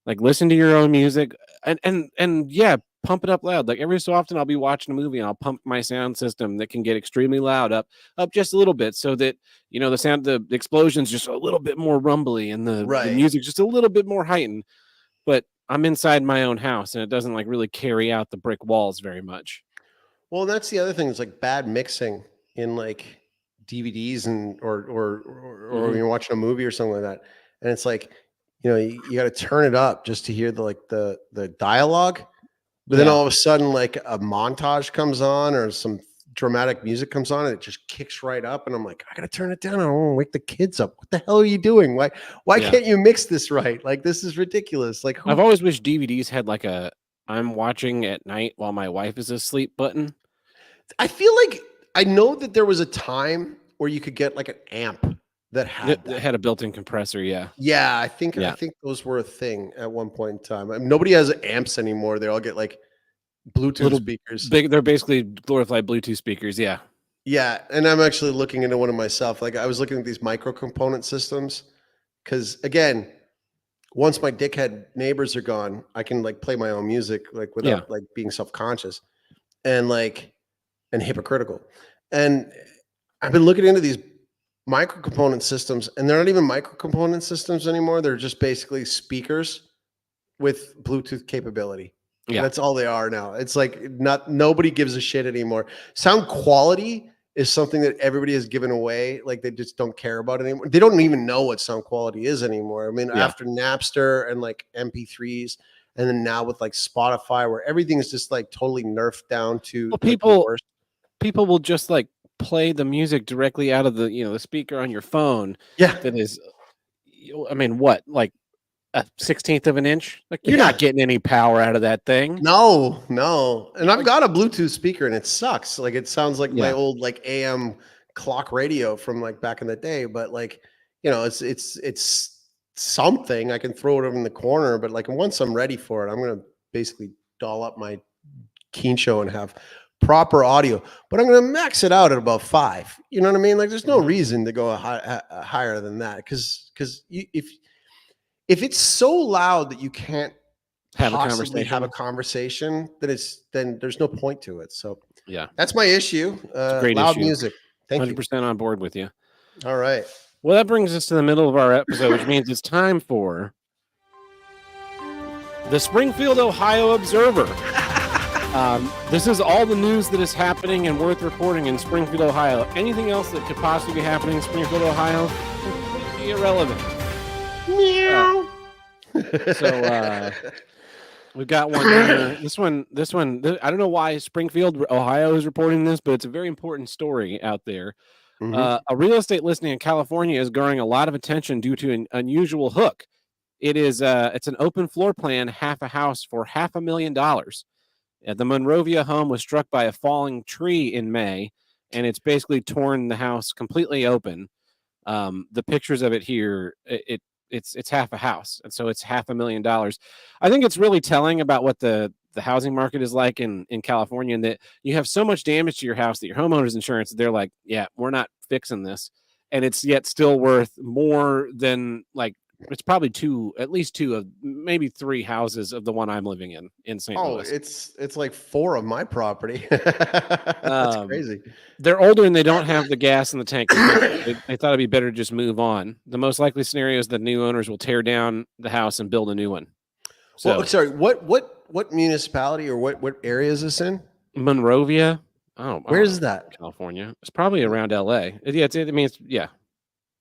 like listen to your own music and yeah, pump it up loud. Like every so often I'll be watching a movie and I'll pump my sound system that can get extremely loud up just a little bit so that the explosion's just a little bit more rumbly and the music's just a little bit more heightened. But I'm inside my own house and it doesn't like really carry out the brick walls very much. Well, that's the other thing. It's like bad mixing in like DVDs and or when you're watching a movie or something like that. And it's like, you got to turn it up just to hear the dialogue. But then all of a sudden, like a montage comes on or some dramatic music comes on and it just kicks right up. And I'm like, I got to turn it down. I don't want to wake the kids up. What the hell are you doing? Why can't you mix this right? Like, this is ridiculous. Like, I've always wished DVDs had like a I'm watching at night while my wife is asleep button. I feel like I know that there was a time where you could get like an amp that had a built-in compressor. Yeah, I think those were a thing at one point in time. I mean, nobody has amps anymore. They all get like Bluetooth speakers. They're basically glorified Bluetooth speakers. Yeah. And I'm actually looking into one of myself. Like I was looking at these micro component systems because again, once my dickhead neighbors are gone, I can like play my own music like without like being self-conscious and hypocritical. And I've been looking into these micro component systems, and they're not even micro component systems anymore. They're just basically speakers with Bluetooth capability. Yeah, that's all they are now. It's like nobody gives a shit anymore. Sound quality is something that everybody has given away. Like they just don't care about it anymore. They don't even know what sound quality is anymore. I mean, after Napster and like MP3s, and then now with like Spotify, where everything is just like totally nerfed down to people will just like play the music directly out of the speaker on your phone. Yeah, that is. I mean, what, like a 1/16 of an inch? Like you're not getting any power out of that thing. No. And I've got a Bluetooth speaker and it sucks. Like it sounds like my old like AM clock radio from like back in the day. But like, it's something. I can throw it over in the corner. But like once I'm ready for it, I'm gonna basically doll up my Kensho and have proper audio. But I'm gonna max it out at about 5. You know what I mean? Like there's no reason to go higher than that because if it's so loud that you can't have a conversation, then there's no point to it. So that's my issue. Great loud issue. Music. Thank 100% on board with you. All right. Well, that brings us to the middle of our episode, which means it's time for the Springfield, Ohio Observer. This is all the news that is happening and worth reporting in Springfield, Ohio. Anything else that could possibly be happening in Springfield, Ohio, completely irrelevant. Meow. So we've got one here. This one, I don't know why Springfield, Ohio is reporting this, but it's a very important story out there. A real estate listing in California is garnering a lot of attention due to an unusual hook. It's an open floor plan, half a house for $500,000. The Monrovia home was struck by a falling tree in May, and it's basically torn the house completely open. The pictures of it here, it's half a house, and so it's $500,000. I think it's really telling about what the housing market is like in California, and that you have so much damage to your house that your homeowner's insurance, they're like, yeah, we're not fixing this, and it's yet still worth more than like it's probably at least 2 of maybe 3 houses of the one I'm living in St. Louis. It's like 4 of my property. That's crazy. They're older and they don't have the gas in the tank. They thought it'd be better to just move on. The most likely scenario is the new owners will tear down the house and build a new one. So, sorry, what municipality or what area is this in? Monrovia. I Where don't is know. that? California. It's probably around LA. Yeah, I mean, yeah.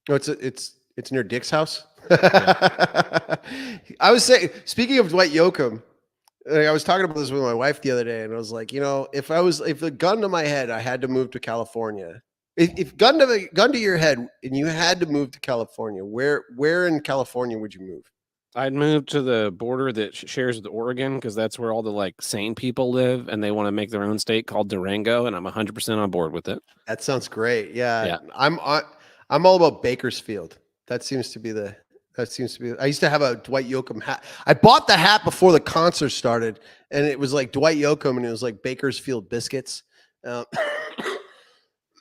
No, it's near Dick's house. Yeah. I was saying, speaking of Dwight Yoakam, I was talking about this with my wife the other day, and I was like, if the gun to my head, I had to move to California. If gun to your head, and you had to move to California, where in California would you move? I'd move to the border that shares with Oregon because that's where all the like sane people live, and they want to make their own state called Durango, and I'm 100% on board with it. That sounds great. Yeah, Yeah. I'm all about Bakersfield. That seems to be. I used to have a Dwight Yoakam hat. I bought the hat before the concert started, and it was like Dwight Yoakam, and it was like Bakersfield biscuits. And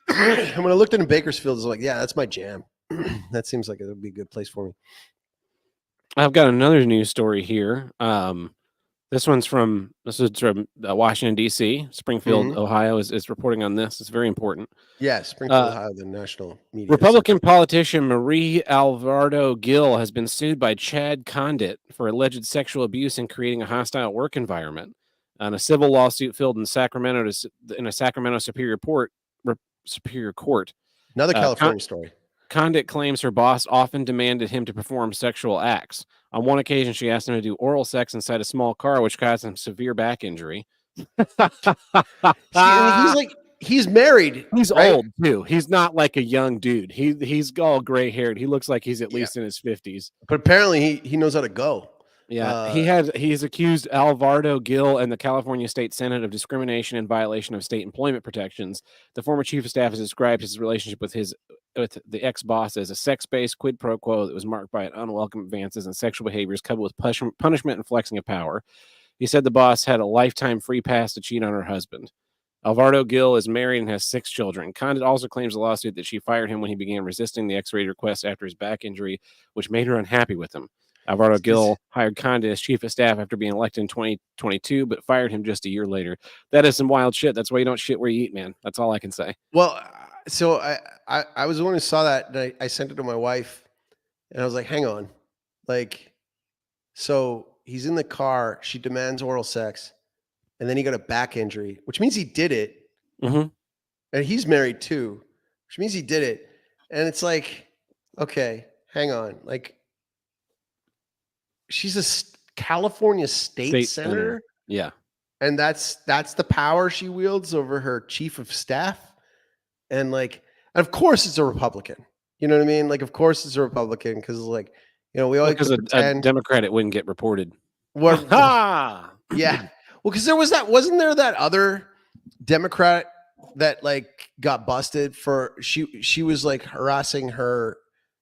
when I looked into Bakersfield, I was like, yeah, that's my jam. That seems like it would be a good place for me. I've got another news story here. This is from Washington, D.C. Springfield, Ohio is reporting on this. It's very important. Yeah, Springfield, Ohio, the national media. Republican politician Marie Alvarado Gil has been sued by Chad Condit for alleged sexual abuse and creating a hostile work environment. On a civil lawsuit filed in a Sacramento Superior Court. Another California story. Condit claims her boss often demanded him to perform sexual acts. On one occasion, she asked him to do oral sex inside a small car, which caused him severe back injury. He's married. He's old too. He's not like a young dude. He's all gray haired. He looks like he's at least in his 50s. But apparently he knows how to go. Yeah, he's accused Alvarado Gil and the California State Senate of discrimination and violation of state employment protections. The former chief of staff has described his relationship with the ex-boss as a sex-based quid pro quo that was marked by unwelcome advances and sexual behaviors coupled with punishment and flexing of power. He said the boss had a lifetime free pass to cheat on her husband. Alvarado Gil is married and has 6 children. Condit also claims the lawsuit that she fired him when he began resisting the X-ray request after his back injury, which made her unhappy with him. Alvarado Gil hired Condit as chief of staff after being elected in 2022, but fired him just a year later. That is some wild shit. That's why you don't shit where you eat, man. That's all I can say. Well, so I was the one who saw that, and I sent it to my wife, and I was like, hang on. Like, so he's in the car, she demands oral sex, and then he got a back injury, which means he did it. Mm-hmm. And he's married too, which means he did it. And it's like, okay, hang on. Like, she's a California state senator. Yeah. And that's the power she wields over her chief of staff. And like, and of course it's a Republican. You know what I mean? Like, of course it's a Republican because, like, we always because a Democrat it wouldn't get reported. Yeah. Well, because wasn't there that other Democrat that like got busted for she was like harassing her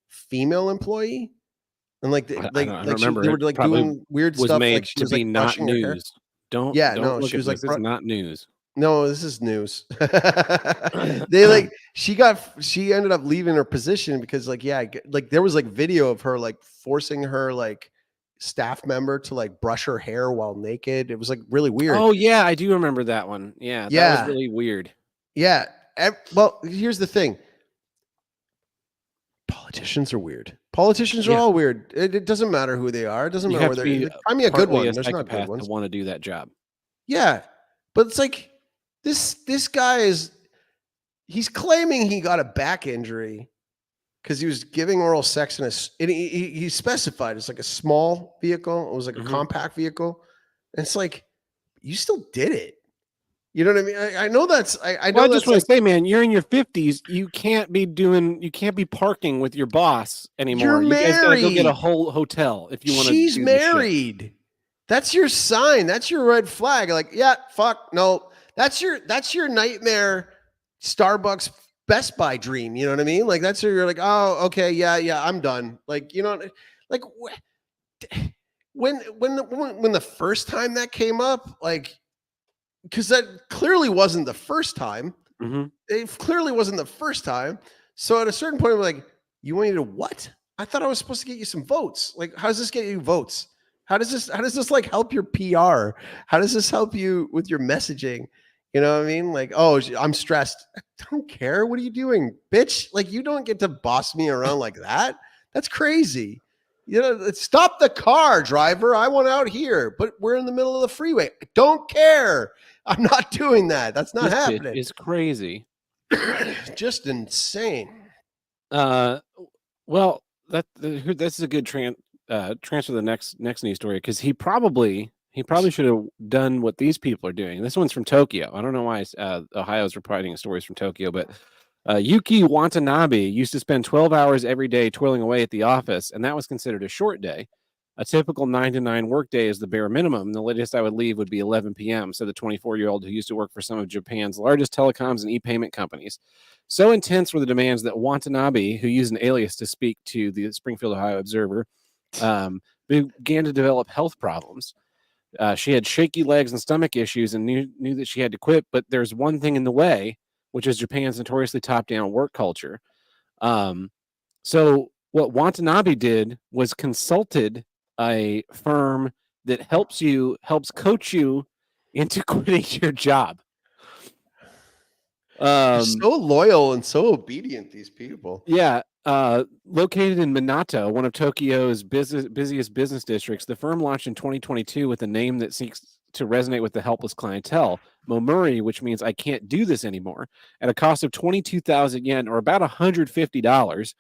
female employee, and like they were like doing weird stuff. Made like she to was be like not news. Don't she was like, this is not news. No, this is news. She ended up leaving her position because like there was like video of her like forcing her like staff member to like brush her hair while naked. It was like really weird. Oh yeah, I do remember that one. Yeah, that was really weird. Yeah. Well, here's the thing. Politicians are weird. Politicians are all weird. It doesn't matter who they are. It doesn't matter where they're. Find me a good one. There's not good ones. To want to do that job. Yeah, but it's like this guy he's claiming he got a back injury because he was giving oral sex and he specified it's like a small vehicle. It was like a compact vehicle. And it's like, you still did it. You know what I mean? I know that's, I know. I just want to say, man, you're in your 50s. You can't be parking with your boss anymore. You're married. You guys gotta go get a whole hotel if you want to. She's married. That's your sign. That's your red flag. Like, yeah, fuck, no. That's your nightmare Starbucks Best Buy dream. You know what I mean? Like, that's where you're like, oh, okay, yeah, I'm done. Like, like when the first time that came up, like, because that clearly wasn't the first time. It clearly wasn't the first time. So at a certain point, I'm like, you want me to what? I thought I was supposed to get you some votes. Like, how does this get you votes? How does this like help your PR? How does this help you with your messaging? You know what I mean? Like, oh, I'm stressed. I don't care. What are you doing, bitch? Like, you don't get to boss me around like that. That's crazy. Stop the car, driver. I want out here, but we're in the middle of the freeway. I don't care. I'm not doing that. That's not happening. It's crazy. Just insane. Well, that's a good transfer to the next news story, because he probably should have done what these people are doing. This one's from Tokyo. I don't know why Ohio's reporting stories from Tokyo, but Yuki Watanabe used to spend 12 hours every day toiling away at the office, and that was considered a short day. A typical 9 to 9 workday is the bare minimum. The latest I would leave would be 11 p.m., said the 24-year-old who used to work for some of Japan's largest telecoms and e-payment companies. So intense were the demands that Watanabe, who used an alias to speak to the Springfield, Ohio Observer, began to develop health problems. She had shaky legs and stomach issues and knew that she had to quit, but there's one thing in the way, which is Japan's notoriously top-down work culture. So what Watanabe did was consulted a firm that helps coach you into quitting your job. So loyal and so obedient, these people. Yeah. Located in Minato, one of Tokyo's busiest business districts, the firm launched in 2022 with a name that seeks to resonate with the helpless clientele, Momuri, which means I can't do this anymore, at a cost of 22,000 yen, or about $150,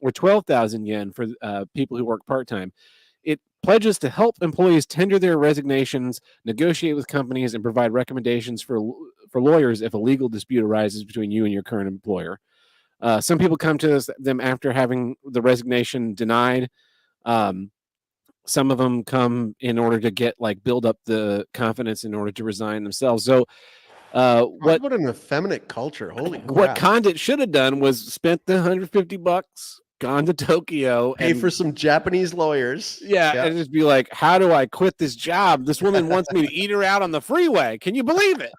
or 12,000 yen for people who work part-time. It pledges to help employees tender their resignations, negotiate with companies, and provide recommendations for lawyers if a legal dispute arises between you and your current employer. Some people come to them after having the resignation denied. Some of them come in order to build up the confidence in order to resign themselves. So what an effeminate culture. Holy crap. What Condit should have done was spent the $150, gone to Tokyo, pay for some Japanese lawyers. Yeah, and just be like, how do I quit this job? This woman wants me to eat her out on the freeway. Can you believe it?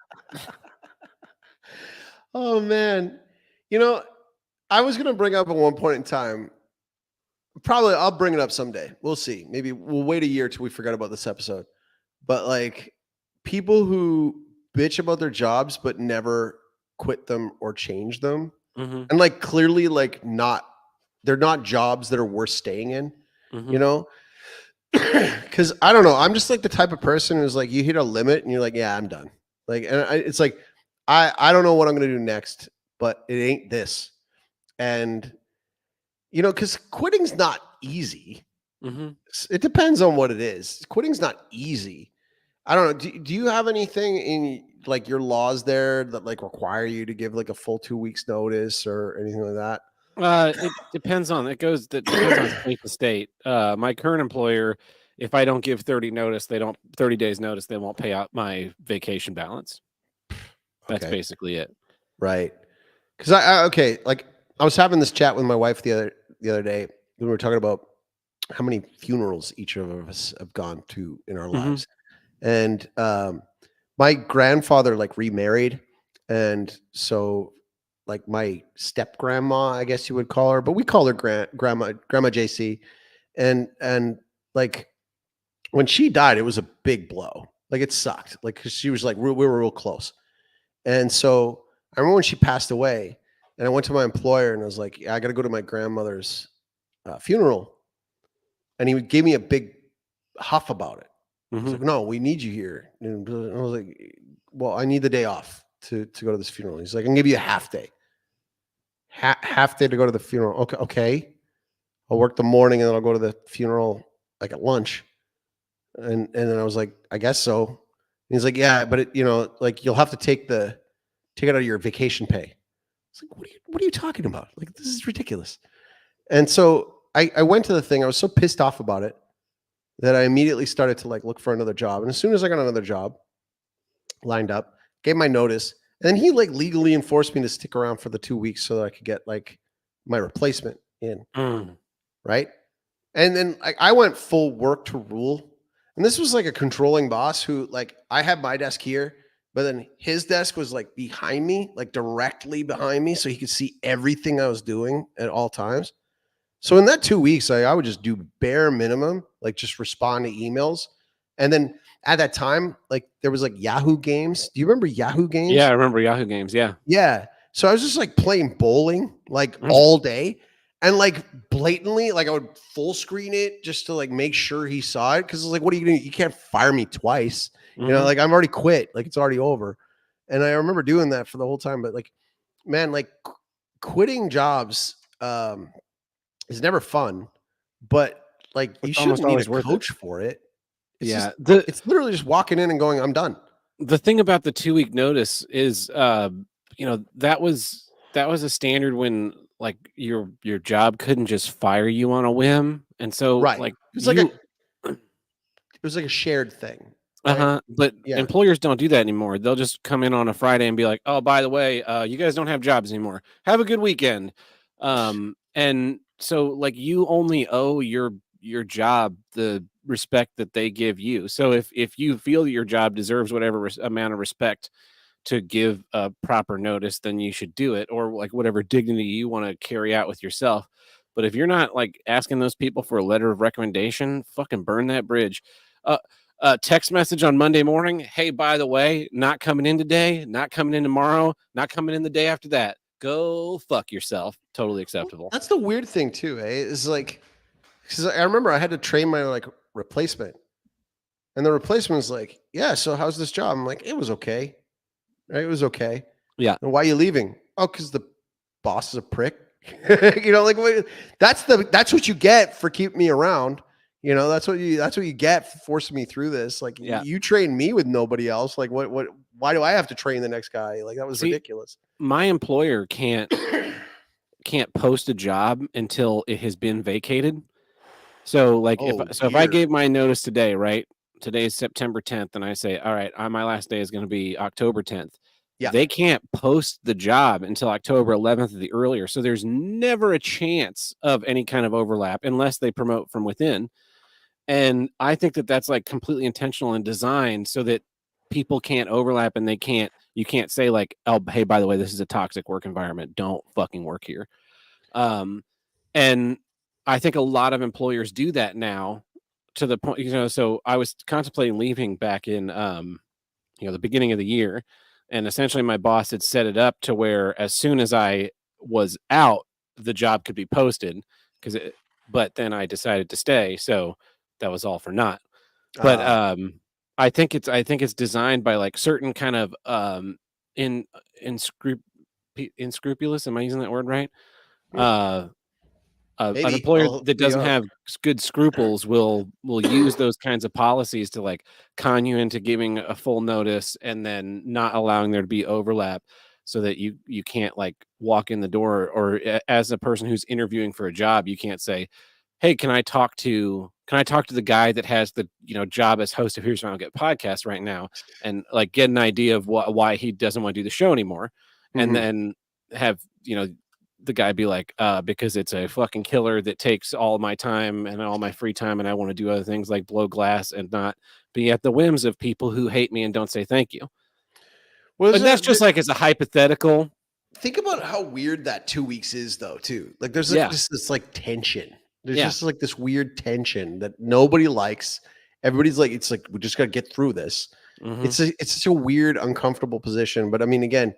Oh, man. I was going to bring up at one point in time, probably I'll bring it up someday. We'll see. Maybe we'll wait a year till we forget about this episode. But people who bitch about their jobs but never quit them or change them, and clearly they're not jobs that are worth staying in, because I don't know, I'm just the type of person who's you hit a limit and you're like, yeah, I'm done. It's I don't know what I'm gonna do next, but it ain't this. And because quitting's not easy. It depends on what it is. Quitting's not easy. I don't know. Do you have anything in your laws there that require you to give a full 2 weeks notice or anything like that? It depends on depends on state to state. My current employer, if I don't give 30 days notice, they won't pay out my vacation balance. That's basically it. Right. Because I was having this chat with my wife the other day when we were talking about how many funerals each of us have gone to in our lives. And my grandfather remarried, and so my step grandma, I guess you would call her, but we call her grandma JC. And when she died, it was a big blow. It sucked. Cause she was we were real close. And so I remember when she passed away, and I went to my employer and I was like, yeah, I got to go to my grandmother's funeral. And he gave me a big huff about it. He's like, no, we need you here. And I was like, well, I need the day off to go to this funeral. He's like, I can give you a half day. Half day to go to the funeral. Okay. I'll work the morning and then I'll go to the funeral at lunch. And then I was like, I guess so. And he's like, yeah, but you'll have to take it out of your vacation pay. It's what are you talking about? This is ridiculous. And so I went to the thing. I was so pissed off about it that I immediately started to look for another job. And as soon as I got another job lined up, gave my notice, and then he legally enforced me to stick around for the 2 weeks so that I could get my replacement in. Right. And then I went full work to rule. And this was a controlling boss who I had my desk here, but then his desk was behind me, directly behind me. So he could see everything I was doing at all times. So in that 2 weeks, I would just do bare minimum, just respond to emails. And then at that time, there was Yahoo Games. Do you remember Yahoo Games? Yeah, I remember Yahoo Games. Yeah. Yeah. So I was just playing bowling all day. and like blatantly, like I would full screen it just to like make sure he saw it. Cause it's like, what are you gonna, you can't fire me twice. You know, like I'm already quit, like it's already over. And I remember doing that for the whole time. But like, man, like quitting jobs is never fun, but like you It's almost shouldn't need a always worth it. coach for it. It's Yeah. just, it's literally just walking in and going, I'm done. The thing about the 2-week notice is, you know, that was a standard when like your job couldn't just fire you on a whim. And so Right. like It was like you it was like a shared thing. Right. but Yeah. employers don't do that anymore. They'll just come in on a Friday and be like, "Oh, by the way, you guys don't have jobs anymore. Have a good weekend." And so like you only owe your job the respect that they give you. So if you feel that your job deserves whatever amount of respect to give a proper notice, then you should do it, or like whatever dignity you want to carry out with yourself. But if you're not like asking those people for a letter of recommendation, fucking burn that bridge. Uh, text message on Monday morning. Hey, by the way, not coming in today, not coming in tomorrow, not coming in the day after that. Go fuck yourself. Totally acceptable. That's the weird thing too, Is like, because I remember I had to train my like replacement, and the replacement was like, "Yeah, so how's this job?" I'm like, "It was okay, right? It was okay." Yeah. And why are you leaving? Oh, because the boss is a prick. You know, like that's what you get for keeping me around. You know, that's what you get for forcing me through this. Like, Yeah. you train me with nobody else. Like, why do I have to train the next guy? Like, that was ridiculous. My employer can't post a job until it has been vacated. So like if I gave my notice today, right? Today is September 10th, and I say, all right, my last day is going to be October 10th. Yeah. They can't post the job until October 11th or the earlier. So there's never a chance of any kind of overlap unless they promote from within. And I think that that's like completely intentional and designed so that people can't overlap, and you can't say like, oh, hey, by the way, this is a toxic work environment. Don't fucking work here. And I think a lot of employers do that now, to the point, you know, so I was contemplating leaving back in, you know, the beginning of the year. And essentially my boss had set it up to where as soon as I was out, the job could be posted but then I decided to stay. So that was all for naught. But, I think it's designed by like certain kind of, inscrupulous. Am I using that word right? An employer that doesn't have good scruples will use those kinds of policies to like con you into giving a full notice and then not allowing there to be overlap, so that you can't like walk in the door, or as a person who's interviewing for a job, you can't say, hey, can I talk to the guy that has the, you know, job as host of Here's How I Get Podcast right now, and like get an idea of why he doesn't want to do the show anymore. And then have, you know, the guy be like, because it's a fucking killer that takes all my time and all my free time, and I want to do other things like blow glass and not be at the whims of people who hate me and don't say thank you. Well, and that's just like as a hypothetical. Think about how weird that 2 weeks is, though, too. Like, there's like just this like tension. There's just like this weird tension that nobody likes. Everybody's like, it's like, we just got to get through this. It's such a weird, uncomfortable position. But I mean, again,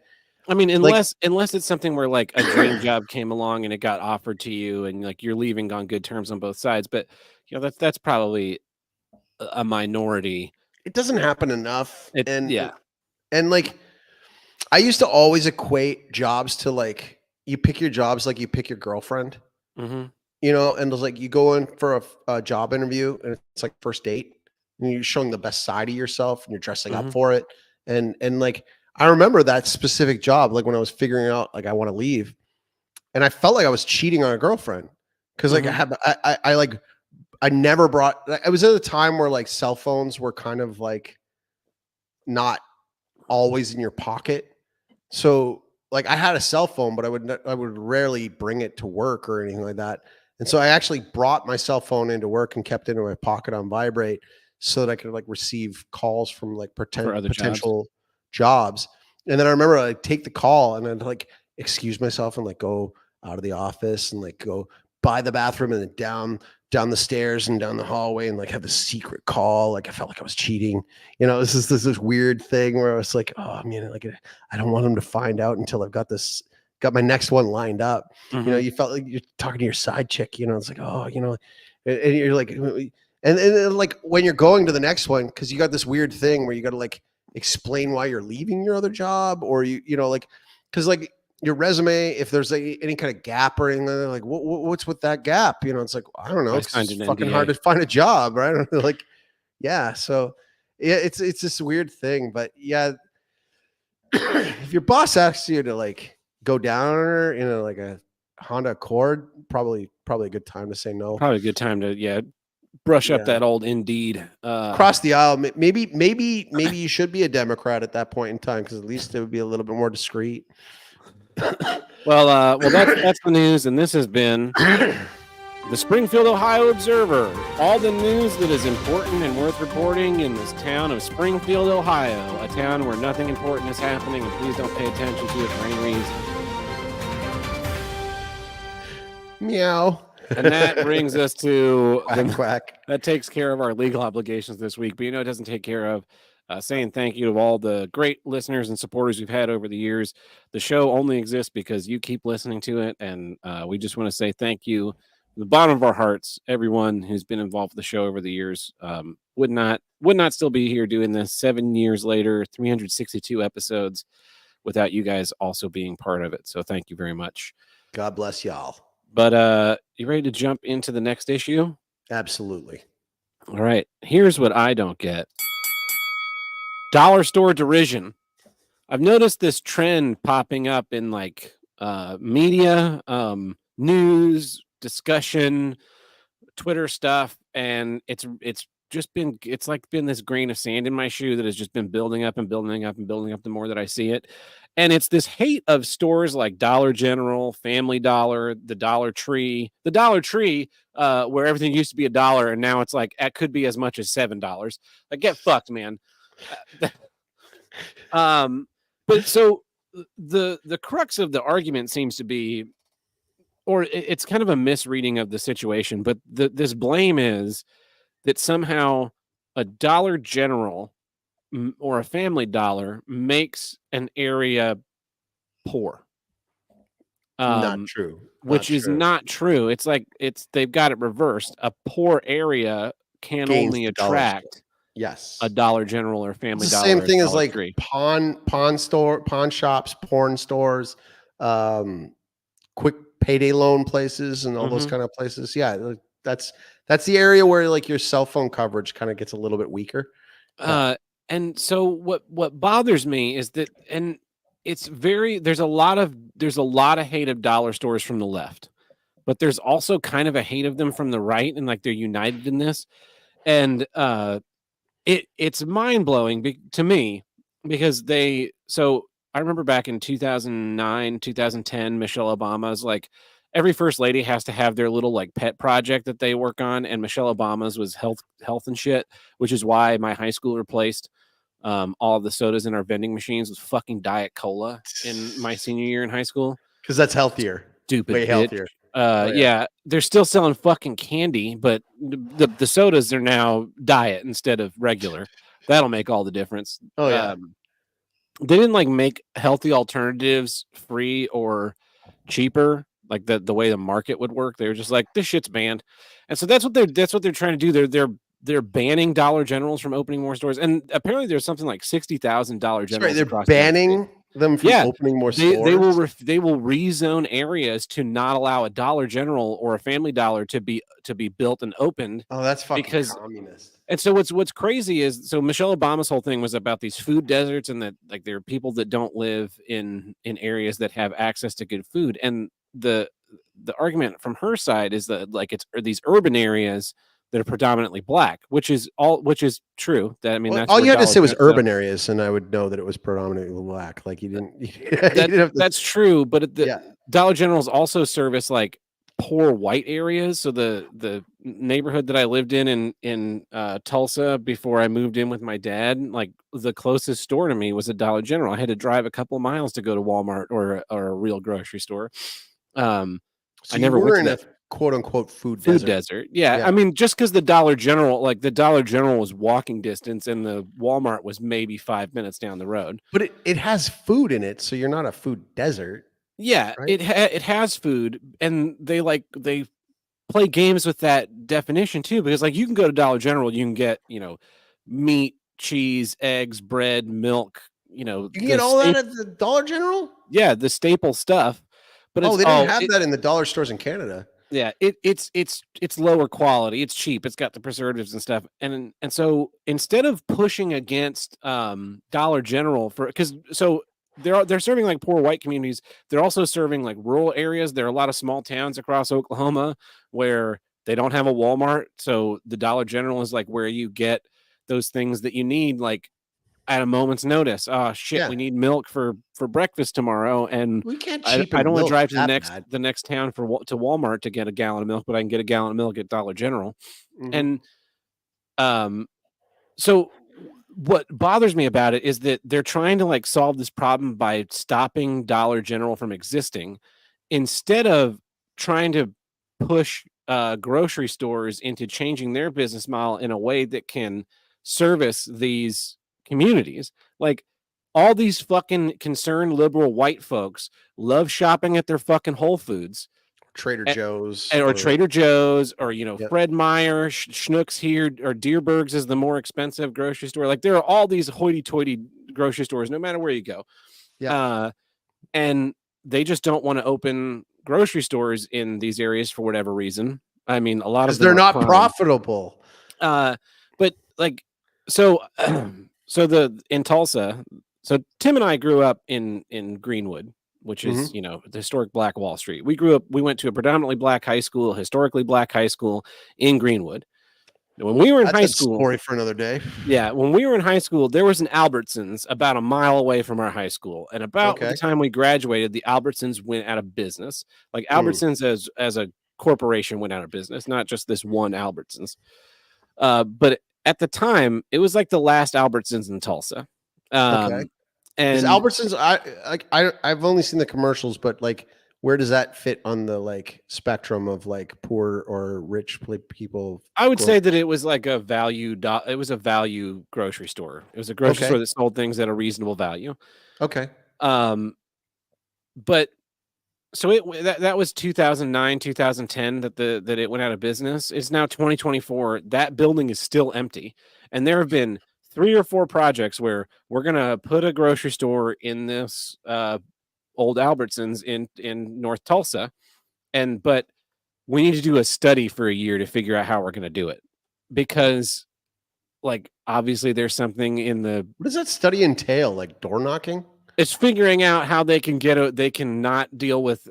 unless it's something where like a dream job came along and it got offered to you, and like you're leaving on good terms on both sides. But you know, that's probably a minority. It doesn't happen enough. And like, I used to always equate jobs to like, you pick your jobs like you pick your girlfriend. You know, and it's like you go in for a job interview and it's like first date, and you're showing the best side of yourself and you're dressing up for it. And like, I remember that specific job, like when I was figuring out like I want to leave, and I felt like I was cheating on a girlfriend because like I never brought. I was at a time where like cell phones were kind of like not always in your pocket, so like I had a cell phone, but I would rarely bring it to work or anything like that. And so I actually brought my cell phone into work and kept it in my pocket on vibrate so that I could like receive calls from like potential jobs. And then I remember I take the call and then like excuse myself and like go out of the office and like go by the bathroom and then down the stairs and down the hallway and like have a secret call. Like I felt like I was cheating. You know, this is this weird thing where I was like, oh man, like I don't want them to find out until I've got this got my next one lined up. You know, Mhm. you felt like you're talking to your side chick, you know, it's like, oh, you know, and you're like, and then like when you're going to the next one, because you got this weird thing where you got to like explain why you're leaving your other job, or you know, like, because like your resume, if there's any kind of gap or anything, they're like, what's with that gap? You know, it's like, I don't know, I it's signed just an fucking NDA. hard to find a job, right? Like, yeah, so yeah, it's this weird thing, but yeah, if your boss asks you to like go down on her in like a Honda Accord, probably a good time to say no. Probably a good time to brush up Yeah, that old Indeed. cross the aisle. Maybe you should be a Democrat at that point in time, because at least it would be a little bit more discreet. Well, that's the news, and this has been the Springfield, Ohio Observer. All the news that is important and worth reporting in this town of Springfield, Ohio, a town where nothing important is happening, and please don't pay attention to it for any reason. Meow. And that brings us to quack, quack. That takes care of our legal obligations this week. But it doesn't take care of saying thank you to all the great listeners and supporters we've had over the years. The show only exists because you keep listening to it, and we just want to say thank you from the bottom of our hearts. Everyone who's been involved with the show over the years would not still be here doing this 7 years later, 362 episodes, without you guys also being part of it. So thank you very much. God bless y'all. But you ready to jump into the next issue? Absolutely. All right. Here's what I don't get. Dollar store derision. I've noticed this trend popping up in like media, news, discussion, Twitter stuff, and it's been this grain of sand in my shoe that has just been building up and building up and building up the more that I see it. And it's this hate of stores like Dollar General, Family Dollar, the Dollar Tree, where everything used to be $1 and now it's like it could be as much as $7. Like, get fucked, man. But so the crux of the argument seems to be, or it's kind of a misreading of the situation, but this blame is that somehow a Dollar General or a Family Dollar makes an area poor. Not true. Which is not true. It's like they've got it reversed. A poor area can Gains only the dollar store. attract Yes. a Dollar General or Family It's the Dollar. same or thing as Dollar like Tree. pawn shops, porn stores, quick payday loan places, and all those kind of places. Yeah, that's the area where like your cell phone coverage kind of gets a little bit weaker. And so what bothers me is that, and it's there's a lot of hate of dollar stores from the left, but there's also kind of a hate of them from the right, and like they're united in this. And it's mind-blowing to me, because I remember back in 2009, 2010, Michelle Obama's like, every first lady has to have their little like pet project that they work on, and Michelle Obama's was health and shit, which is why my high school replaced all of the sodas in our vending machines with fucking Diet Cola in my senior year in high school. Because that's healthier. Stupid way bitch. healthier. Yeah, they're still selling fucking candy, but the sodas are now diet instead of regular. That'll make all the difference. Oh yeah. They didn't like make healthy alternatives free or cheaper, like the way the market would work. They were just like, this shit's banned, and so that's what they're trying to do. They're banning Dollar Generals from opening more stores, and apparently there's something like 60,000 Dollar Generals. They're banning them from opening more stores. They will rezone areas to not allow a Dollar General or a Family Dollar to be built and opened. Oh, that's fucking communist. And so what's crazy is, so Michelle Obama's whole thing was about these food deserts, and that like there are people that don't live in areas that have access to good food. And the argument from her side is that like it's these urban areas that are predominantly black, which is true. That, I mean, that's all you had to say was urban areas, and I would know that it was predominantly black. Like you didn't. That's true, but Dollar Generals also service like poor white areas. So the neighborhood that I lived in Tulsa before I moved in with my dad, like the closest store to me was a Dollar General. I had to drive a couple miles to go to Walmart or a real grocery store. So I never went to that quote unquote food desert. Yeah. I mean, just because the Dollar General was walking distance and the Walmart was maybe 5 minutes down the road. But it has food in it, so you're not a food desert. Yeah, right? it has food, and they play games with that definition too, because like you can go to Dollar General, you can get, meat, cheese, eggs, bread, milk, You can get all that at the Dollar General? the staple stuff, but Oh, it's they don't all have it that in the dollar stores in Canada. yeah, it's lower quality, it's cheap, it's got the preservatives and stuff, and so instead of pushing against Dollar General for because so they're serving like poor white communities, they're also serving like rural areas. There are a lot of small towns across Oklahoma where they don't have a Walmart, so the Dollar General is like where you get those things that you need like at a moment's notice. Oh shit, Yeah. we need milk for breakfast tomorrow, and We can't I cheapen don't want to milk drive to that bad. the next town to Walmart to get a gallon of milk, but I can get a gallon of milk at Dollar General. Mhm. And um, so what bothers me about it is that they're trying to like solve this problem by stopping Dollar General from existing, instead of trying to push grocery stores into changing their business model in a way that can service these communities. Like all these fucking concerned liberal white folks love shopping at their fucking Whole Foods Trader Joe's or or Trader Joe's or yep. Fred Meyer, Schnucks here, or Deerberg's is the more expensive grocery store. Like there are all these hoity-toity grocery stores, no matter where you go, Yeah. and they just don't want to open grocery stores in these areas for whatever reason. I mean, a lot of Because them they're are not fine. profitable. But like, so, so in Tulsa, so Tim and I grew up in Greenwood, which is the historic Black Wall Street. We went to a predominantly black high school, historically black high school in Greenwood. When we were in That's high a school, story for another day. yeah, when we were in high school, there was an Albertsons about a mile away from our high school, and about the Okay. time we graduated, the Albertsons went out of business. Like Mm. Albertsons as a corporation went out of business, not just this one Albertsons. But at the time, it was like the last Albertsons in Tulsa. Okay. Is And Albertsons I've only seen the commercials, but like where does that fit on the like spectrum of like poor or rich people? I would say that it was like a it was a value grocery store. It was a grocery store Okay. that sold things at a reasonable value. Okay. Um, but so that was 2009, 2010 that it went out of business. It's now 2024. That building is still empty, and there have been 3 or 4 projects where we're gonna put a grocery store in this old Albertsons in North Tulsa, but we need to do a study for a year to figure out how we're gonna do it, because like obviously there's something in the What does that study entail? Like door knocking? it's figuring out how they can they can not deal with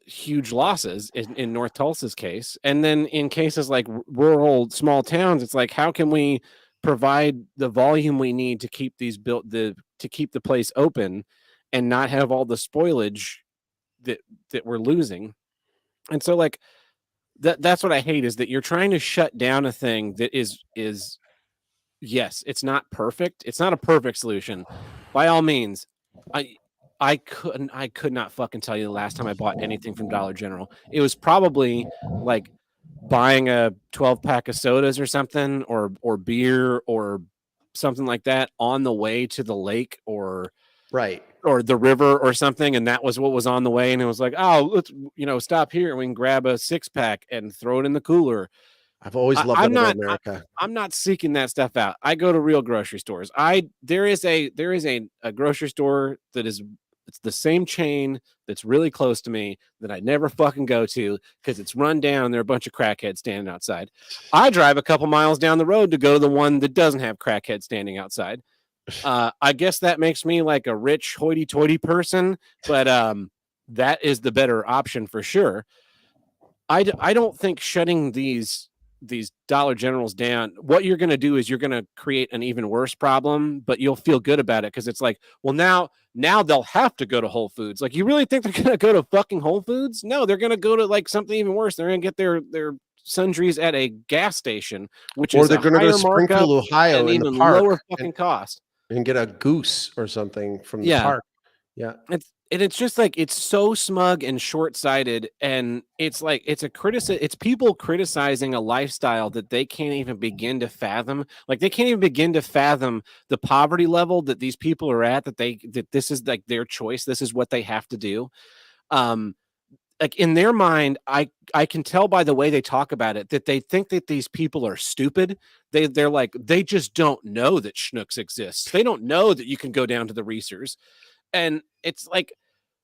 huge losses in North Tulsa's case. And then in cases like rural small towns, it's like, how can we provide the volume we need to keep to keep the place open and not have all the spoilage that we're losing. And so like that's what I hate, is that you're trying to shut down a thing that is yes, it's not perfect. It's not a perfect solution. By all means, I could not fucking tell you the last time I bought anything from Dollar General. It was probably like buying a 12-pack of sodas or something, or beer or something like that on the way to the lake or Right. the river or something, and that was what was on the way, and it was like, oh, let's stop here and we can grab a 6-pack and throw it in the cooler. I've always loved that about America. I'm not seeking that stuff out. I go to real grocery stores. There is a grocery store that is, it's the same chain that's really close to me that I never fucking go to because it's run down and there are a bunch of crackheads standing outside. I drive a couple miles down the road to go to the one that doesn't have crackheads standing outside. I guess that makes me like a rich hoity-toity person, but that is the better option for sure. I don't think shutting these Dollar Generals down, what you're going to do is you're going to create an even worse problem, but you'll feel good about it because it's like, well, now they'll have to go to Whole Foods. Like, you really think they're going to go to fucking Whole Foods? No, they're going to go to like something even worse. They're going to get their sundries at a gas station, which Or is they're a going to go higher to markup Springfield, Ohio and in the even park lower fucking cost. and get a goose or something from the Yeah. park. Yeah. It's just like, it's so smug and short-sighted, and it's like it's people criticizing a lifestyle that they can't even begin to fathom. Like, they can't even begin to fathom the poverty level that these people are at, that this is like their choice, this is what they have to do. Like in their mind, I can tell by the way they talk about it that they think that these people are stupid. They're like, they just don't know that Schnucks exists. They don't know that you can go down to the Reesers. And it's like,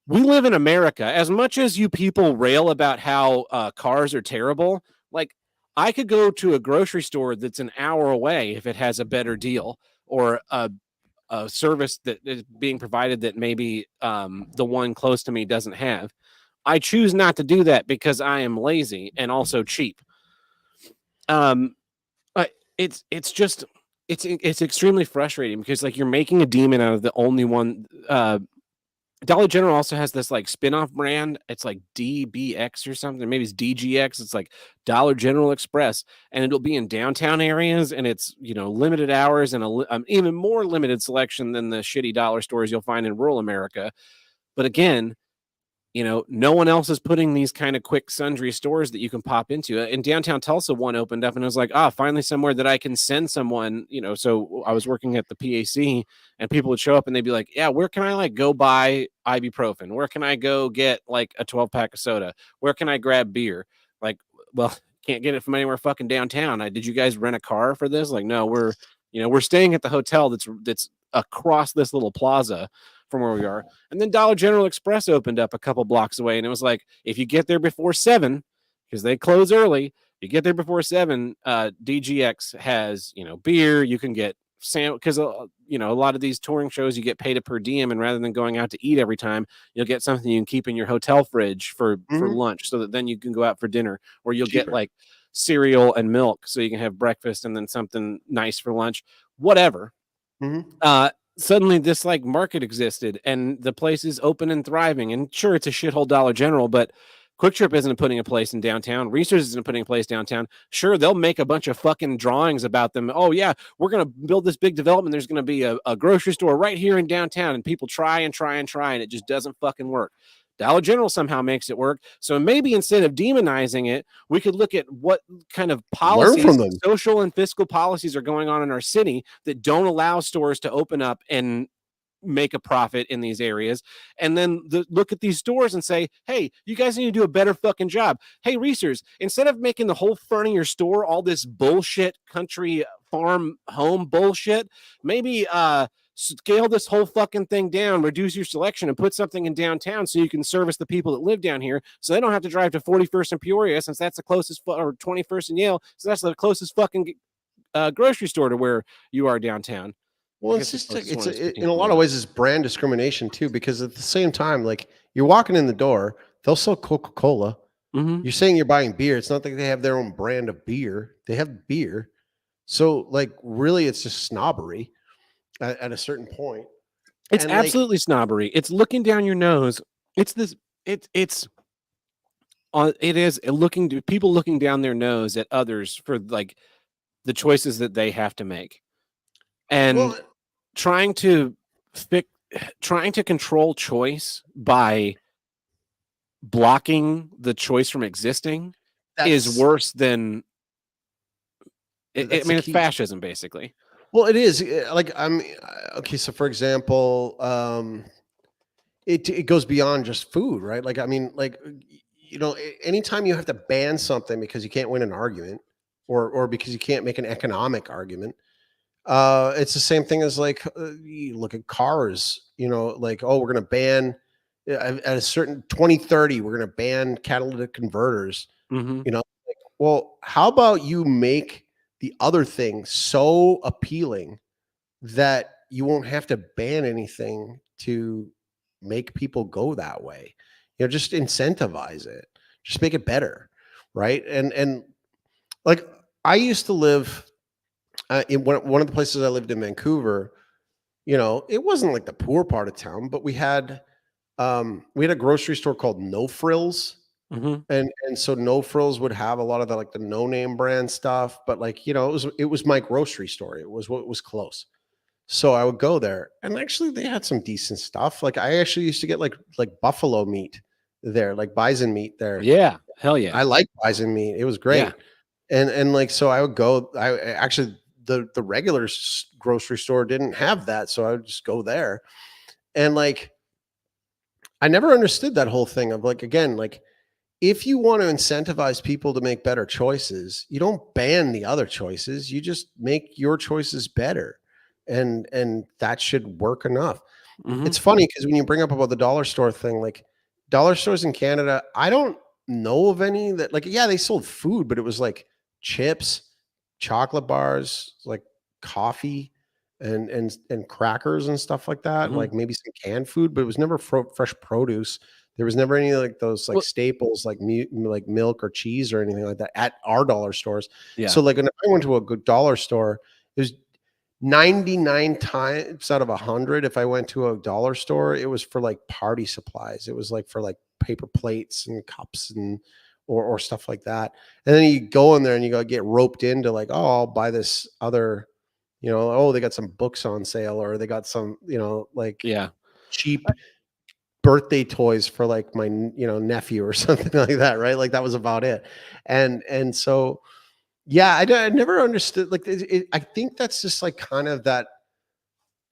we live in America. As much as you people rail about how cars are terrible, like I could go to a grocery store that's an hour away if it has a better deal or a service that is being provided that maybe the one close to me doesn't have. I choose not to do that because I am lazy and also cheap. It's just it's extremely frustrating because like you're making a demon out of the only one. Dollar General also has this like spin-off brand. It's like DBX or something. Maybe it's DGX. It's like Dollar General Express, and it'll be in downtown areas, and it's limited hours and even more limited selection than the shitty dollar stores you'll find in rural America. But again, no one else is putting these kind of quick sundry stores that you can pop into. In downtown Tulsa, one opened up and I was like, finally somewhere that I can send someone, so I was working at the PAC and people would show up and they'd be like, yeah, where can I like go buy ibuprofen? Where can I go get like a 12-pack of soda? Where can I grab beer? Like, well, can't get it from anywhere fucking downtown. Did you guys rent a car for this? Like, no, we're staying at the hotel that's across this little plaza from where we are. And then Dollar General Express opened up a couple blocks away. And it was like, if you get there before 7, because they close early, you get there before 7, DGX has, beer, you can get because a lot of these touring shows, you get paid a per diem. And rather than going out to eat every time, you'll get something you can keep in your hotel fridge for lunch so that then you can go out for dinner, or you'll get like cereal and milk so you can have breakfast and then something nice for lunch, whatever. Suddenly this like market existed and the place is open and thriving. And sure, it's a shithole Dollar General, but Quick Trip isn't putting a place in downtown. Research isn't putting a place downtown. Sure, they'll make a bunch of fucking drawings about them. Oh yeah, we're going to build this big development. There's going to be a grocery store right here in downtown, and people try and it just doesn't fucking work. Dollar General somehow makes it work. So maybe instead of demonizing it, we could look at what kind of policies, social and fiscal policies are going on in our city that don't allow stores to open up and make a profit in these areas. And then look at these stores and say, hey, you guys need to do a better fucking job. Hey, Reesers, instead of making the whole front of your store all this bullshit country farm home bullshit, maybe scale this whole fucking thing down, reduce your selection, and put something in downtown so you can service the people that live down here, so they don't have to drive to 41st and Peoria, since that's the closest, or 21st and Yale, so that's the closest fucking grocery store to where you are downtown. Well, it's just in a lot of ways it's brand discrimination too, because at the same time, like you're walking in the door, they'll sell Coca-Cola. You're saying you're buying beer. It's not like they have their own brand of beer. They have beer. So like really it's just snobbery at a certain point. It's absolutely snobbery. It's looking down your nose. It is people looking down their nose at others for like the choices that they have to make, and trying to control choice by blocking the choice from existing is worse than it's fascism, basically. Well, it is like okay. So, for example, it goes beyond just food, right? Like, I mean, like anytime you have to ban something because you can't win an argument, or because you can't make an economic argument, it's the same thing as like you look at cars. Like, oh, we're going to ban at a certain 2030, we're going to ban catalytic converters. Well, how about you make the other thing so appealing that you won't have to ban anything to make people go that way? Just incentivize it, just make it better. Right. And like I used to live in one of the places I lived in Vancouver, it wasn't like the poor part of town, but we had a grocery store called No Frills. And so No Frills would have a lot of the no name brand stuff, but it was my grocery store. It was what was close. So I would go there, and actually they had some decent stuff. Like I actually used to get like buffalo meat there, like bison meat there. Yeah, hell yeah. I like bison meat. It was great. Yeah. And like so I would go. I actually the regular grocery store didn't have that, so I would just go there, and like I never understood that whole thing of like, again, like if you want to incentivize people to make better choices, you don't ban the other choices. You just make your choices better. And that should work enough. Mhm. It's funny because when you bring up about the dollar store thing, like dollar stores in Canada, I don't know of any that like, yeah, they sold food, but it was like chips, chocolate bars, like coffee and crackers and stuff like that, Mhm. like maybe some canned food, but it was never fresh produce. There was never any like those like Well, staples like like milk or cheese or anything like that at our dollar stores. yeah. So like when I went to a good dollar store, it was 99 times out of 100, if I went to a dollar store, it was for like party supplies. It was like for like paper plates and cups and or stuff like that. And then you go in there and you go get roped into like, oh, I'll buy this other, oh, they got some books on sale or they got some, like Yeah. cheap birthday toys for like my, nephew or something like that, right? Like that was about it. And so yeah, I never understood like I think that's just like kind of that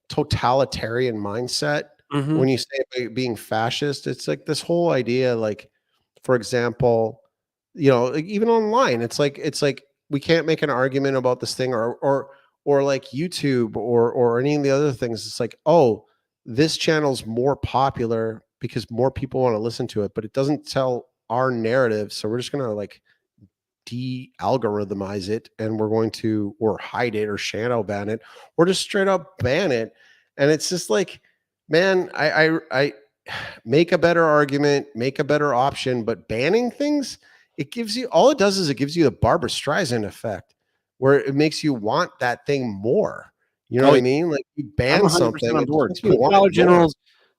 totalitarian mindset Mhm. when you say about being fascist. It's like this whole idea, like, for example, like even online, it's like we can't make an argument about this thing or like YouTube or any of the other things. It's like, oh, this channel's more popular because more people want to listen to it, but it doesn't tell our narrative. So we're just gonna like de-algorithmize it and we're going to or hide it or shadow ban it or just straight up ban it. And it's just like, man, I make a better argument, make a better option, but banning things, it gives you all it does is it gives you the Barbara Streisand effect where it makes you want that thing more. You know Oh, what I yeah. mean? Like you I'm ban 100% something, on it just board. makes me want it more.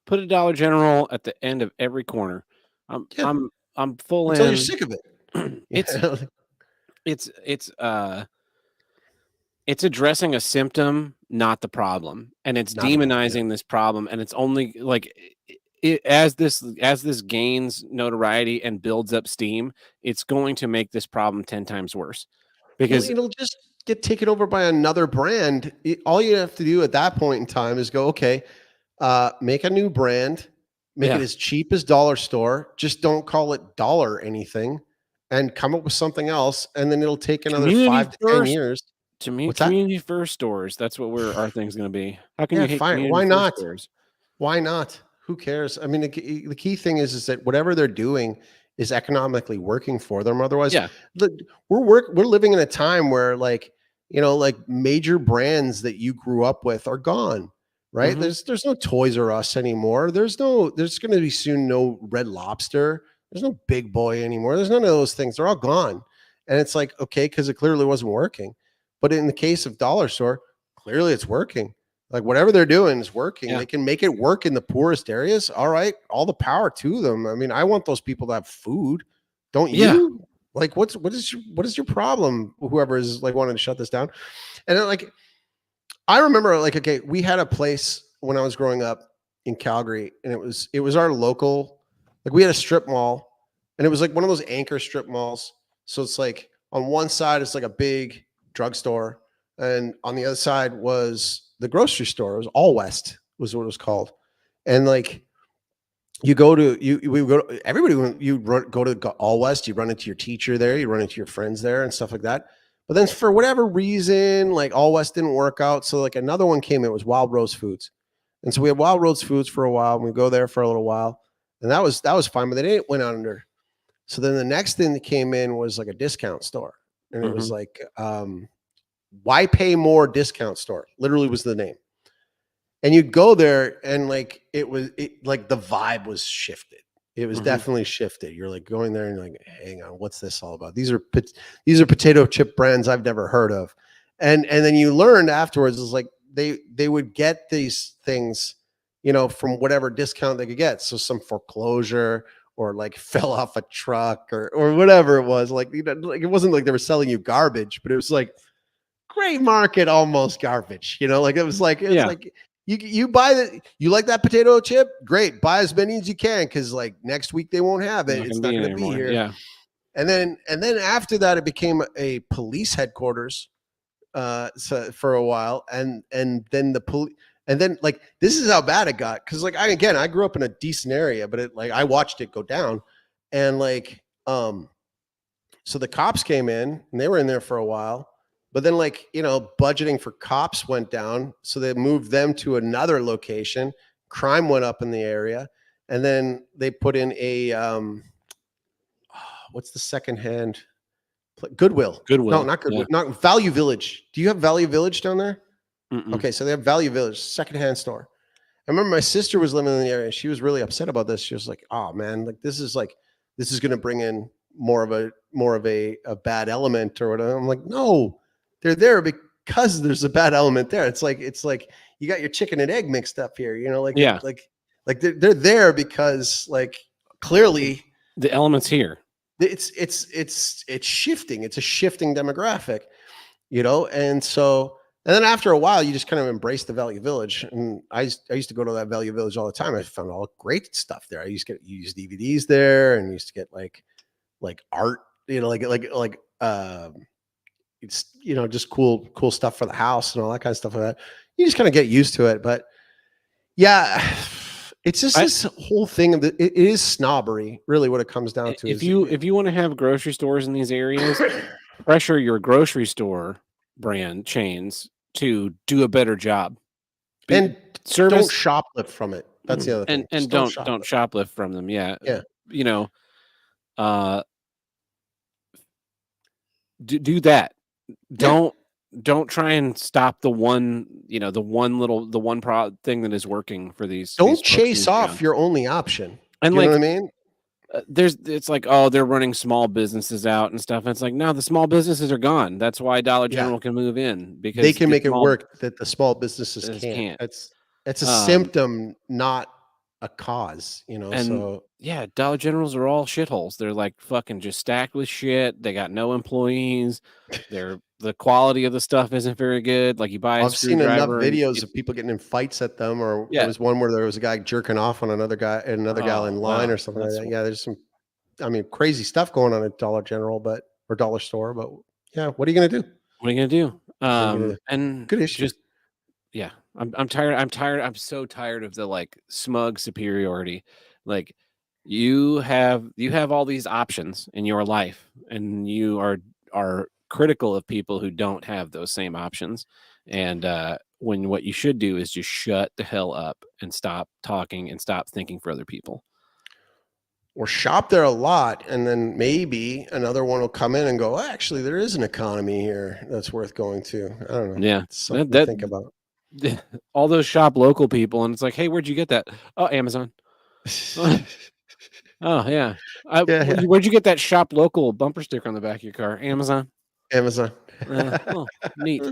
Put a Dollar General at the end of every corner. I'm Yeah, I'm I'm full until you're in. sick of it. It's Yeah. it's it's, uh it's addressing a symptom, not the problem, and it's Not the problem. Yeah. demonizing this problem, and it's only like as this gains notoriety and builds up steam, it's going to make this problem 10 times worse Well, because it'll just get taken over by another brand. All you have to do at that point in time is go, okay, make a new brand, make it yeah, as cheap as dollar store. Just don't call it dollar anything, and come up with something else. And then it'll take another community 5 to 10 first years. What's that? community first stores, that's what our thing's gonna be. How can Yeah, you hate fine. community Why first not? stores? Why not? Who cares? I mean, the key thing is that whatever they're doing is economically working for them. Otherwise, Yeah, look, we're living in a time where like like major brands that you grew up with are gone. Right? mhm, There's no Toys R Us anymore. There's going to be soon no Red Lobster. There's no Big Boy anymore. There's none of those things. They're all gone. And it's like okay, because it clearly wasn't working. But in the case of Dollar Store, clearly it's working. Like whatever they're doing is working. yeah, They can make it work in the poorest areas. All right, all the power to them. I mean, I want those people to have food, don't yeah, you? Like, what is your problem? Whoever is like wanting to shut this down, and then, like I remember, like okay, we had a place when I was growing up in Calgary, and it was our local. Like we had a strip mall, and it was like one of those anchor strip malls. So it's like on one side it's like a big drugstore, and on the other side was the grocery store. It was All West was what it was called, and like you go to we go to, everybody go to All West. You run into your teacher there, you run into your friends there, and stuff like that. But then for whatever reason, like All West didn't work out, so like another one came. It was Wild Rose Foods, and so we had Wild Rose Foods for a while. And we go there for a little while, and that was fine. But then it went under. So then the next thing that came in was like a discount store, and it was mhm, like why pay more discount store? Literally was the name. And you'd go there and like like the vibe was shifted. It was mhm, definitely shifted. You're like going there and you're like, hang on, what's this all about? These are potato chip brands I've never heard of. And then you learned afterwards is like they would get these things, from whatever discount they could get. So some foreclosure or like fell off a truck or whatever it was. Like, like it wasn't like they were selling you garbage, but it was like gray market almost garbage. Like it was yeah, like you buy you like that potato chip, great, buy as many as you can because like next week they won't have it. not gonna It's be not going to be anymore, here. yeah, And then after that, it became a police headquarters so for a while, and then the police. And then like this is how bad it got. Cause like I grew up in a decent area, but it like I watched it go down. And like so the cops came in and they were in there for a while. But then like, budgeting for cops went down. So they moved them to another location. Crime went up in the area. And then they put in a what's the secondhand Goodwill. No, not Goodwill. Yeah. Not Value Village. Do you have Value Village down there? Mm-mm. Okay, so they have Value Village, secondhand store. I remember my sister was living in the area. She was really upset about this. She was like, "Oh man, this is going to bring in more of a bad element or whatever." I'm like, "No, they're there because there's a bad element there. It's like you got your chicken and egg mixed up here. Yeah. Like they're there because like clearly the elements here. It's shifting. It's a shifting demographic, and so. And then after a while, you just kind of embrace the Value Village. And I used to go to that Value Village all the time. I found all great stuff there. I used to get used DVDs there, and used to get like art, it's just cool stuff for the house and all that kind of stuff like that. You just kind of get used to it. But yeah, it's just this whole thing of it is snobbery, really, what it comes down to. If you want to have grocery stores in these areas, pressure your grocery store brand chains to do a better job and don't shoplift from it. That's the other thing. And don't shoplift from them. Yeah. Do that. Don't try and stop the one thing that is working for these. Don't chase off your only option. And you know what I mean? It's like, oh, they're running small businesses out and stuff. And it's like, no, the small businesses are gone. That's why Dollar General can move in, because they can make it work that the small businesses can't. It's a symptom, not a cause, so yeah, Dollar Generals are all shitholes. They're like fucking just stacked with shit. They got no employees. The quality of the stuff isn't very good. Like you buy a I've seen enough screwdriver videos of people getting in fights at them, or there was one where there was a guy jerking off on another gal in line or something like that. Yeah, there's some, crazy stuff going on at Dollar General, or Dollar Store. But yeah, what are you gonna do? What are you gonna do? And good issue. I'm tired. I'm so tired of the like smug superiority. Like you have all these options in your life, and you are critical of people who don't have those same options. And when what you should do is just shut the hell up and stop talking and stop thinking for other people. Or shop there a lot, and then maybe another one will come in and go, actually, there is an economy here that's worth going to. I don't know. Yeah, something to think about. All those shop local people, and it's like, hey, where'd you get that? Oh, Amazon. Oh yeah. Where'd you get that shop local bumper sticker on the back of your car? Amazon. Oh, neat.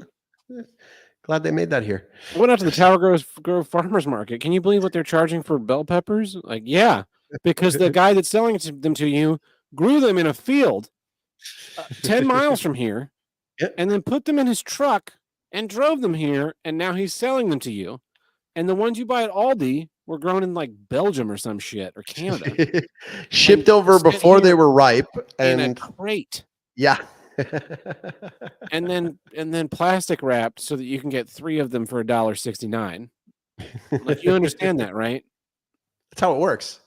Glad they made that here. I went out to the Tower Grove Farmers Market. Can you believe what they're charging for bell peppers? Like, yeah, because the guy that's selling them to you grew them in a field 10 miles from here, and then put them in his truck and drove them here, and now he's selling them to you. And the ones you buy at Aldi were grown in like Belgium or some shit, or Canada. Shipped over before they were ripe and in a crate. Yeah. and then plastic wrapped so that you can get 3 of them for $1.69. Like, you understand that, right? That's how it works.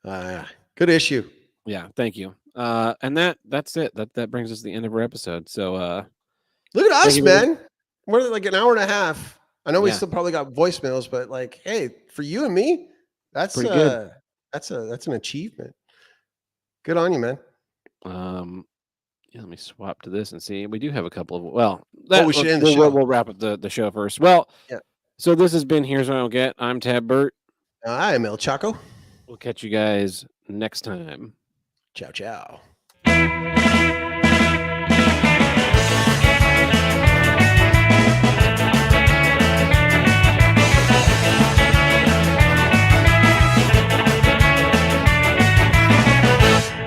Good issue. Yeah, thank you. And that's it. That brings us to the end of our episode. So look at us, man. We're like an hour and a half. I know we still probably got voicemails, but like, hey, for you and me, that's pretty good. That's an achievement. Good on you, man. Yeah, let me swap to this and see. We do have a couple of we should end the show. We'll wrap up the show first. Well, yeah. So this has been Here's What I Don't Get. I'm Tab Burt. I'm El Chaco. We'll catch you guys next time. Ciao, ciao.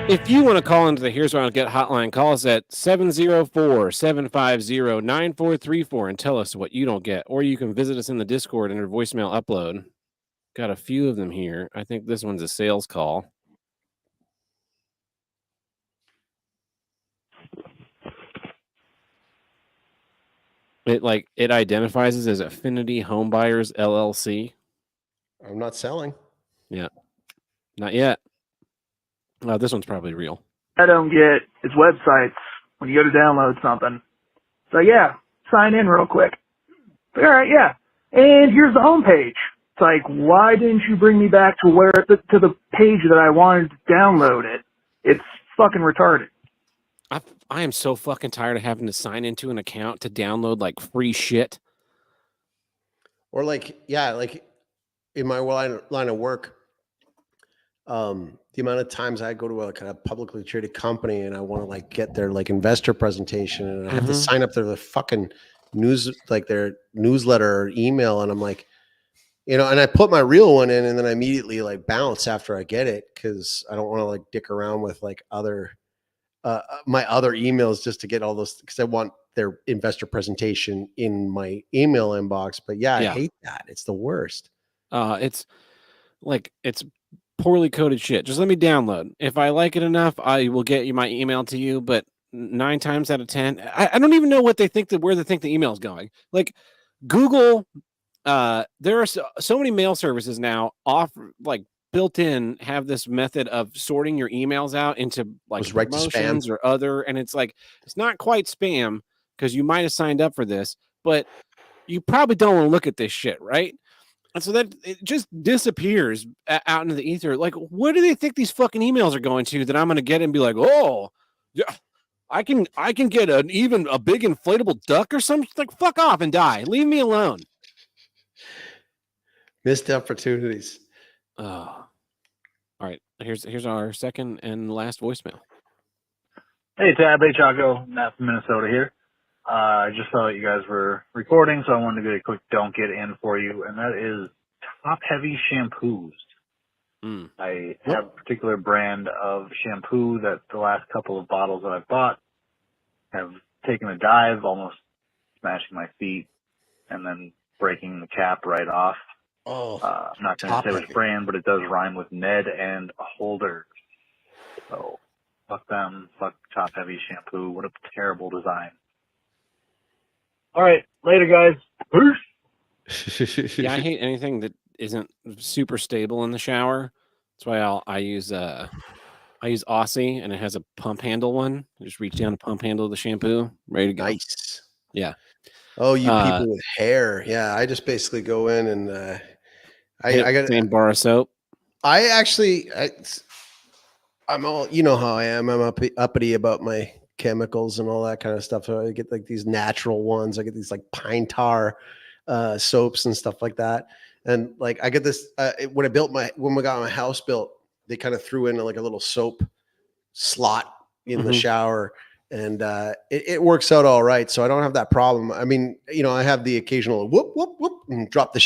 If you want to call into the Here's What I Don't Get hotline, call us at 704-750-9434 and tell us what you don't get. Or you can visit us in the Discord under voicemail upload. Got a few of them here. I think this one's a sales call. It identifies as Affinity Homebuyers LLC. I'm not selling. Yeah, not yet. This one's probably real. I don't get is websites when you go to download something. So yeah, sign in real quick. All right, yeah. And here's the homepage. It's like, why didn't you bring me back to to the page that I wanted to download it? It's fucking retarded. I am so fucking tired of having to sign into an account to download like free shit. Or like, yeah, like in my line of work, the amount of times I go to a kind of publicly traded company and I want to like get their like investor presentation and I have to sign up their fucking their newsletter or email, and I'm like, and I put my real one in and then I immediately like bounce after I get it because I don't want to like dick around with like other my other emails just to get all those, because I want their investor presentation in my email inbox. But yeah, I hate that. It's the worst. It's poorly coded shit. Just let me download. If I like it enough, I will get you my email to you. But 9 times out of 10, I don't even know what they think where they think the email is going. Like Google, there are so many mail services now built in have this method of sorting your emails out into like promotions or other, and it's like it's not quite spam because you might have signed up for this, but you probably don't want to look at this shit, right? And so that it just disappears out into the ether. Like, what do they think these fucking emails are going to that I'm going to get and be like, oh, yeah, I can get a big inflatable duck or something? Like, fuck off and die. Leave me alone. Missed opportunities. All right. Here's our second and last voicemail. Hey, Tab. Hey, Chaco. Matt from Minnesota here. I just saw that you guys were recording, so I wanted to get a quick don't get in for you, and that is Top Heavy shampoos. I have a particular brand of shampoo that the last couple of bottles that I've bought have taken a dive, almost smashing my feet, and then breaking the cap right off. I'm not going to say which brand, but it does rhyme with Ned and Holder. So, fuck them. Fuck Top Heavy shampoo. What a terrible design. All right. Later, guys. Peace. Yeah, I hate anything that isn't super stable in the shower. That's why I use Aussie, and it has a pump handle one. I just reach down to pump handle the shampoo, ready to go. Nice. Yeah. Oh, you people with hair. Yeah, I just basically go in and I got same bar of soap. I'm all, how I am. I'm uppity about my chemicals and all that kind of stuff. So I get like these natural ones. I get these like pine tar soaps and stuff like that. And like I get this when we got my house built, they kind of threw in like a little soap slot in the shower, and it works out all right. So I don't have that problem. I mean, I have the occasional whoop whoop whoop and drop the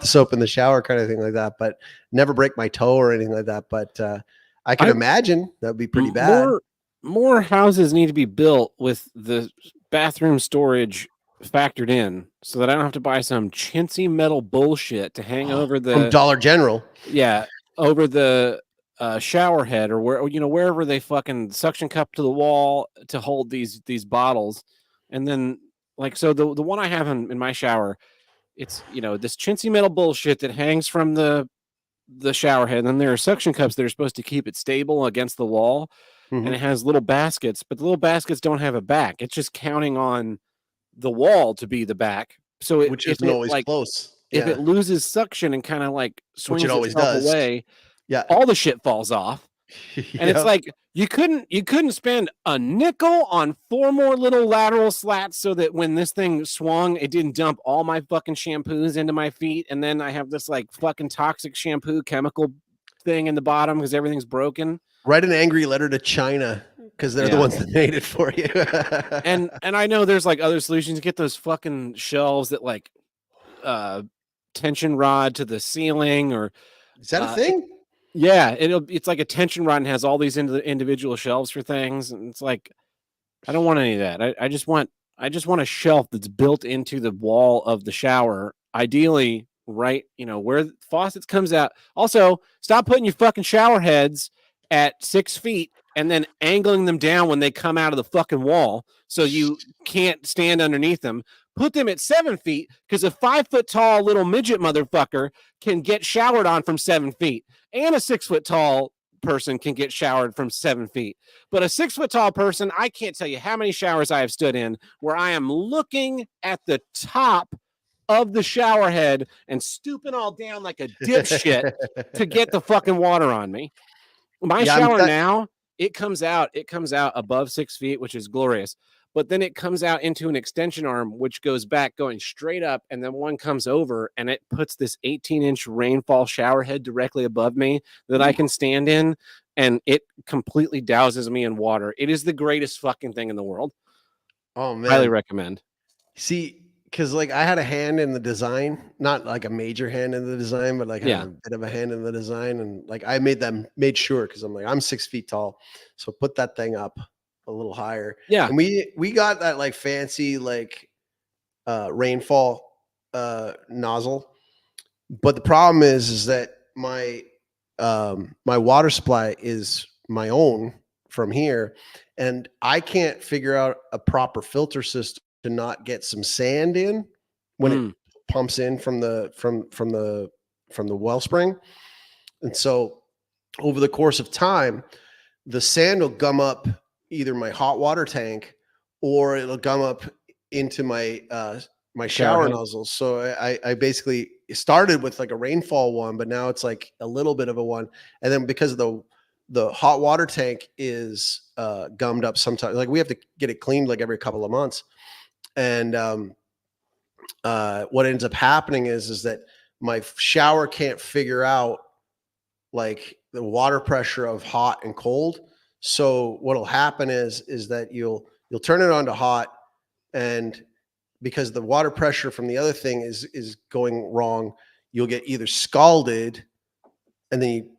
soap in the shower kind of thing like that, but never break my toe or anything like that. But I can imagine that would be pretty bad. More houses need to be built with the bathroom storage factored in, so that I don't have to buy some chintzy metal bullshit to hang over from Dollar General. Yeah, over the shower head or wherever they fucking suction cup to the wall to hold these bottles. And then so the one I have in my shower, it's this chintzy metal bullshit that hangs from the shower head, and then there are suction cups that are supposed to keep it stable against the wall. And it has little baskets, but the little baskets don't have a back. It's just counting on the wall to be the back. So which isn't always close. If it loses suction and kind of like swings itself away, all the shit falls off. And it's like you couldn't spend a nickel on 4 more little lateral slats so that when this thing swung, it didn't dump all my fucking shampoos into my feet, and then I have this like fucking toxic shampoo chemical thing in the bottom because everything's broken. Write an angry letter to China because they're the ones that made it for you. and I know there's like other solutions. Get those fucking shelves that like tension rod to the ceiling, or is that a thing? It's like a tension rod and has all these individual shelves for things. And it's like, I don't want any of that. I just want a shelf that's built into the wall of the shower. Ideally, right, where the faucets comes out. Also, stop putting your fucking shower heads at 6 feet and then angling them down when they come out of the fucking wall so you can't stand underneath them. put them at 7 feet because a 5 foot tall little midget motherfucker can get showered on from 7 feet, and a 6 foot tall person can get showered from 7 feet. But a 6 foot tall person, I can't tell you how many showers I have stood in where I am looking at the top of the shower head and stooping all down like a dipshit to get the fucking water on me. My shower now, it comes out above 6 feet, which is glorious. But then it comes out into an extension arm, which goes back going straight up. And then one comes over and it puts this 18-inch rainfall shower head directly above me that I can stand in. And it completely douses me in water. It is the greatest fucking thing in the world. Oh, man. Highly recommend. See, because like I had a hand in the design, not like a major hand in the design, but like had a bit of a hand in the design. And like I made sure, because I'm like, I'm 6 feet tall. So put that thing up a little higher. Yeah. And we got that like fancy like rainfall nozzle. But the problem is that my water supply is my own from here, and I can't figure out a proper filter system to not get some sand in when it pumps in from the wellspring. And so over the course of time, the sand will gum up either my hot water tank or it'll gum up into my my shower nozzles. So I basically started with like a rainfall one, but now it's like a little bit of a one. And then because of the hot water tank is gummed up sometimes, like we have to get it cleaned like every couple of months. And what ends up happening is that my shower can't figure out like the water pressure of hot and cold. So what'll happen is that you'll turn it on to hot, and because the water pressure from the other thing is going wrong, you'll get either scalded, and then you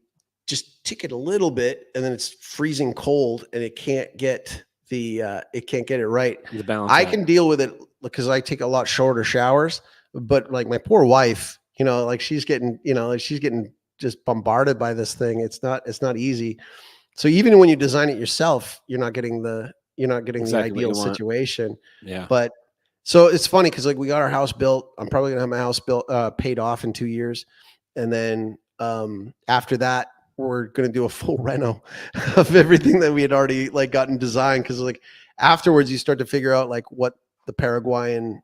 just tick it a little bit, and then it's freezing cold, and it can't get it right. The balance. I can deal with it because I take a lot shorter showers, but like my poor wife, like she's getting just bombarded by this thing. It's not easy. So even when you design it yourself, you're not getting the ideal situation. Yeah. But so it's funny because like we got our house built. I'm probably gonna have my house built paid off in 2 years, and then after that we're gonna do a full reno of everything that we had already like gotten designed, because like afterwards you start to figure out like what the Paraguayan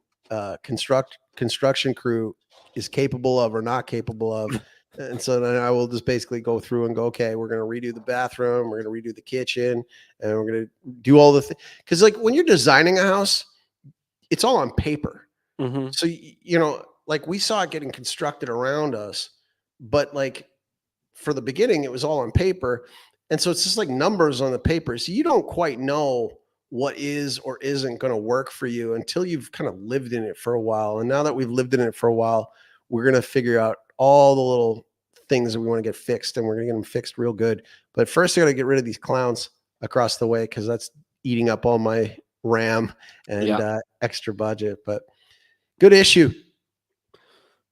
construction crew is capable of or not capable of. And so then I will just basically go through and go, okay, we're going to redo the bathroom, we're going to redo the kitchen, and we're going to do all the things. Because like when you're designing a house, it's all on paper. Mm-hmm. So, like we saw it getting constructed around us, but like for the beginning, it was all on paper. And so it's just like numbers on the paper. So you don't quite know what is or isn't going to work for you until you've kind of lived in it for a while. And now that we've lived in it for a while, we're going to figure out all the little things that we want to get fixed, and we're going to get them fixed real good. But first I got to get rid of these clowns across the way, because that's eating up all my RAM and extra budget. But good issue.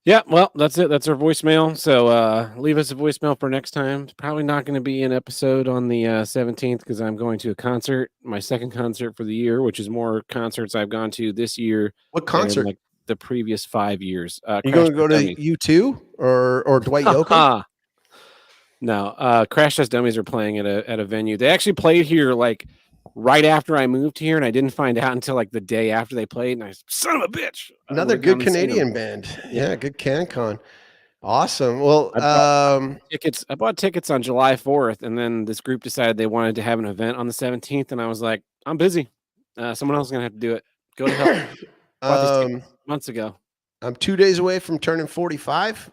Yeah, well, that's it. That's our voicemail. So leave us a voicemail for next time. It's probably not going to be an episode on the 17th because I'm going to a concert, my second concert for the year, which is more concerts I've gone to this year. What concert? Like the previous 5 years. You going to go to U2 or Dwight Yoakam? No, Crash Test Dummies are playing at a venue. They actually played here like right after I moved here, and I didn't find out until like the day after they played. And I was, son of a bitch. Another good Canadian band. Yeah, good CanCon. Awesome. Well, I bought tickets on July 4th, and then this group decided they wanted to have an event on the 17th, and I was like, I'm busy. Someone else is gonna have to do it. Go to hell. Bought these months ago. I'm 2 days away from turning 45.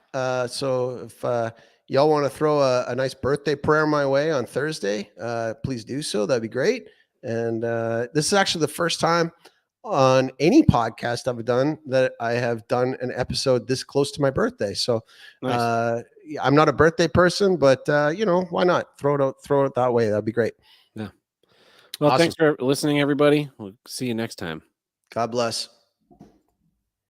So if y'all want to throw a nice birthday prayer my way on Thursday, please do so. That'd be great. And this is actually the first time on any podcast I've done that I have done an episode this close to my birthday. So nice. I'm not a birthday person, but why not throw it that way? That'd be great. Yeah. Well, awesome. Thanks for listening, everybody. We'll see you next time. God bless.